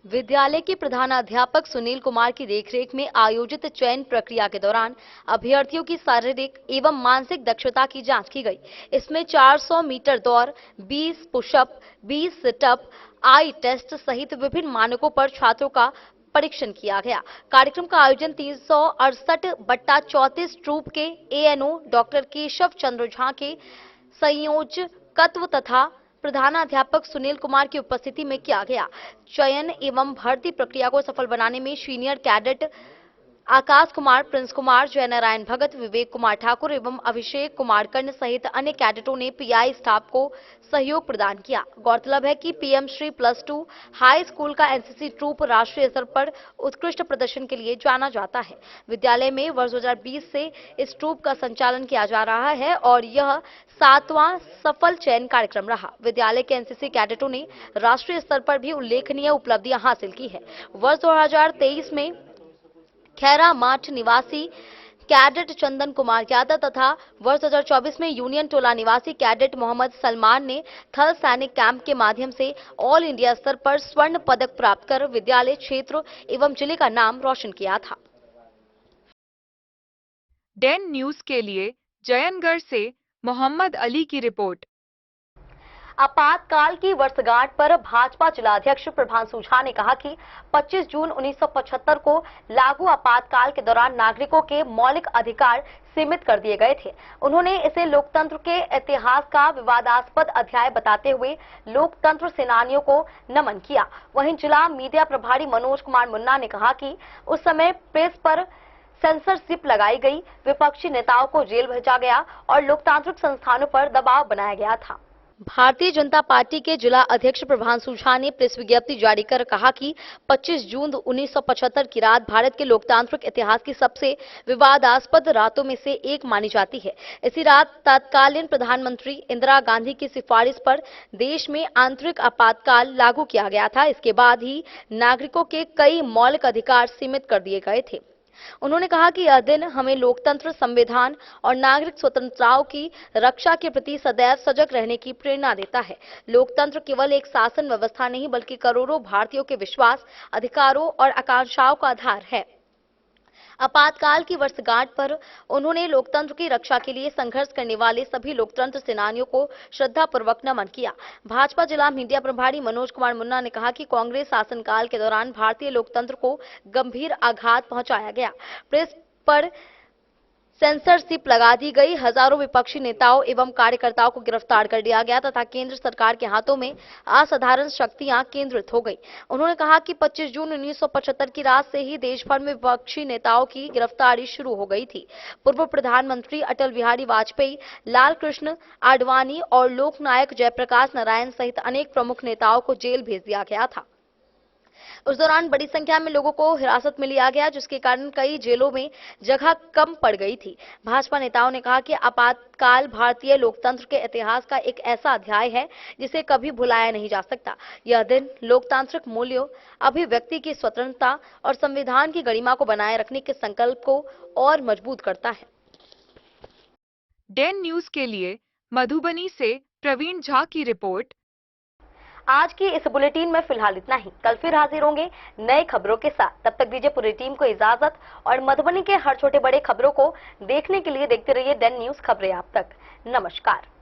विद्यालय के प्रधानाध्यापक सुनील कुमार की देखरेख में आयोजित चयन प्रक्रिया के दौरान अभ्यर्थियों की शारीरिक एवं मानसिक दक्षता की जांच की गई। इसमें 400 मीटर दौड़, 20 पुशअप, 20 सिटअप, आई टेस्ट सहित विभिन्न मानकों पर छात्रों का परीक्षण किया गया। कार्यक्रम का आयोजन 368/34 ट्रूप के एएनओ डॉक्टर केशव चंद्र झा के संयोजकत्व तथा प्रधानाध्यापक सुनील कुमार की उपस्थिति में किया गया। चयन एवं भर्ती प्रक्रिया को सफल बनाने में senior cadet Akash Kumar, Prince Kumar, जय नारायण भगत, विवेक कुमार ठाकुर एवं अभिषेक कुमार कर्ण सहित अन्य कैडेटों ने पीआई स्टाफ को सहयोग प्रदान किया। गौरतलब है कि पीएम श्री +2 हाई स्कूल का एनसीसी ट्रूप राष्ट्रीय स्तर पर उत्कृष्ट प्रदर्शन के लिए जाना जाता है। विद्यालय में वर्ष 2020 से इस ट्रूप का संचालन किया जा रहा है और यह 7वां सफल चयन कार्यक्रम रहा। विद्यालय के एनसीसी कैडेटों ने राष्ट्रीय स्तर पर भी उल्लेखनीय उपलब्धियां हासिल की है। वर्ष 2023 में खैरा माठ निवासी कैडेट चंदन कुमार यादव तथा वर्ष 2024 में यूनियन टोला निवासी कैडेट मोहम्मद सलमान ने थल सैनिक कैंप के माध्यम से ऑल इंडिया स्तर पर स्वर्ण पदक प्राप्त कर विद्यालय, क्षेत्र एवं जिले का नाम रोशन किया था। डेन न्यूज के लिए जयनगढ़ से मोहम्मद अली की रिपोर्ट। आपातकाल की वर्षगांठ पर भाजपा जिलाध्यक्ष प्रभांशु झा ने कहा कि 25 जून 1975 को लागू आपातकाल के दौरान नागरिकों के मौलिक अधिकार सीमित कर दिए गए थे। उन्होंने इसे लोकतंत्र के इतिहास का विवादास्पद अध्याय बताते हुए लोकतंत्र सेनानियों को नमन किया। वहीं जिला मीडिया प्रभारी मनोज कुमार मुन्ना ने कहा कि उस समय प्रेस पर सेंसरशिप लगाई गई, विपक्षी नेताओं को जेल भेजा गया और लोकतांत्रिक संस्थानों पर दबाव बनाया गया था। भारतीय जनता पार्टी के जिला अध्यक्ष प्रभांशु झा ने प्रेस विज्ञप्ति जारी कर कहा कि 25 जून 1975 की रात भारत के लोकतांत्रिक इतिहास की सबसे विवादास्पद रातों में से एक मानी जाती है। इसी रात तत्कालीन प्रधानमंत्री इंदिरा गांधी की सिफारिश पर देश में आंतरिक आपातकाल लागू किया गया था। इसके बाद ही नागरिकों के कई मौलिक अधिकार सीमित कर दिए गए थे। उन्होंने कहा कि यह दिन हमें लोकतंत्र, संविधान और नागरिक स्वतंत्रताओं की रक्षा के प्रति सदैव सजग रहने की प्रेरणा देता है। लोकतंत्र केवल एक शासन व्यवस्था नहीं बल्कि करोड़ों भारतीयों के विश्वास, अधिकारों और आकांक्षाओं का आधार है। आपातकाल की वर्षगांठ पर उन्होंने लोकतंत्र की रक्षा के लिए संघर्ष करने वाले सभी लोकतंत्र सेनानियों को श्रद्धापूर्वक नमन किया। भाजपा जिला मीडिया प्रभारी मनोज कुमार मुन्ना ने कहा कि कांग्रेस शासनकाल के दौरान भारतीय लोकतंत्र को गंभीर आघात पहुंचाया गया। प्रेस पर सेंसरशिप लगा दी गई, हजारों विपक्षी नेताओं एवं कार्यकर्ताओं को गिरफ्तार कर लिया गया तथा केंद्र सरकार के हाथों में असाधारण शक्तियां केंद्रित हो गई। उन्होंने कहा कि 25 जून 1975 की रात से ही देश भर में विपक्षी नेताओं की गिरफ्तारी शुरू हो गई थी। पूर्व प्रधानमंत्री अटल बिहारी वाजपेयी, लाल कृष्ण आडवाणी और लोकनायक जयप्रकाश नारायण सहित अनेक प्रमुख नेताओं को जेल भेज दिया गया था। उस दौरान बड़ी संख्या में लोगों को हिरासत में लिया गया, जिसके कारण कई जेलों में जगह कम पड़ गई थी। भाजपा नेताओं ने कहा कि आपातकाल भारतीय लोकतंत्र के इतिहास का एक ऐसा अध्याय है जिसे कभी भुलाया नहीं जा सकता। यह दिन लोकतांत्रिक मूल्यों, अभिव्यक्ति की स्वतंत्रता और संविधान की गरिमा को बनाए रखने के संकल्प को और मजबूत करता है। डेन न्यूज के लिए मधुबनी से प्रवीण झा की रिपोर्ट। आज की इस बुलेटिन में फिलहाल इतना ही। कल फिर हाजिर होंगे नई खबरों के साथ। तब तक दीजिए पूरी टीम को इजाजत और मधुबनी के हर छोटे बड़े खबरों को देखने के लिए देखते रहिए डेन न्यूज खबरें आप तक। नमस्कार।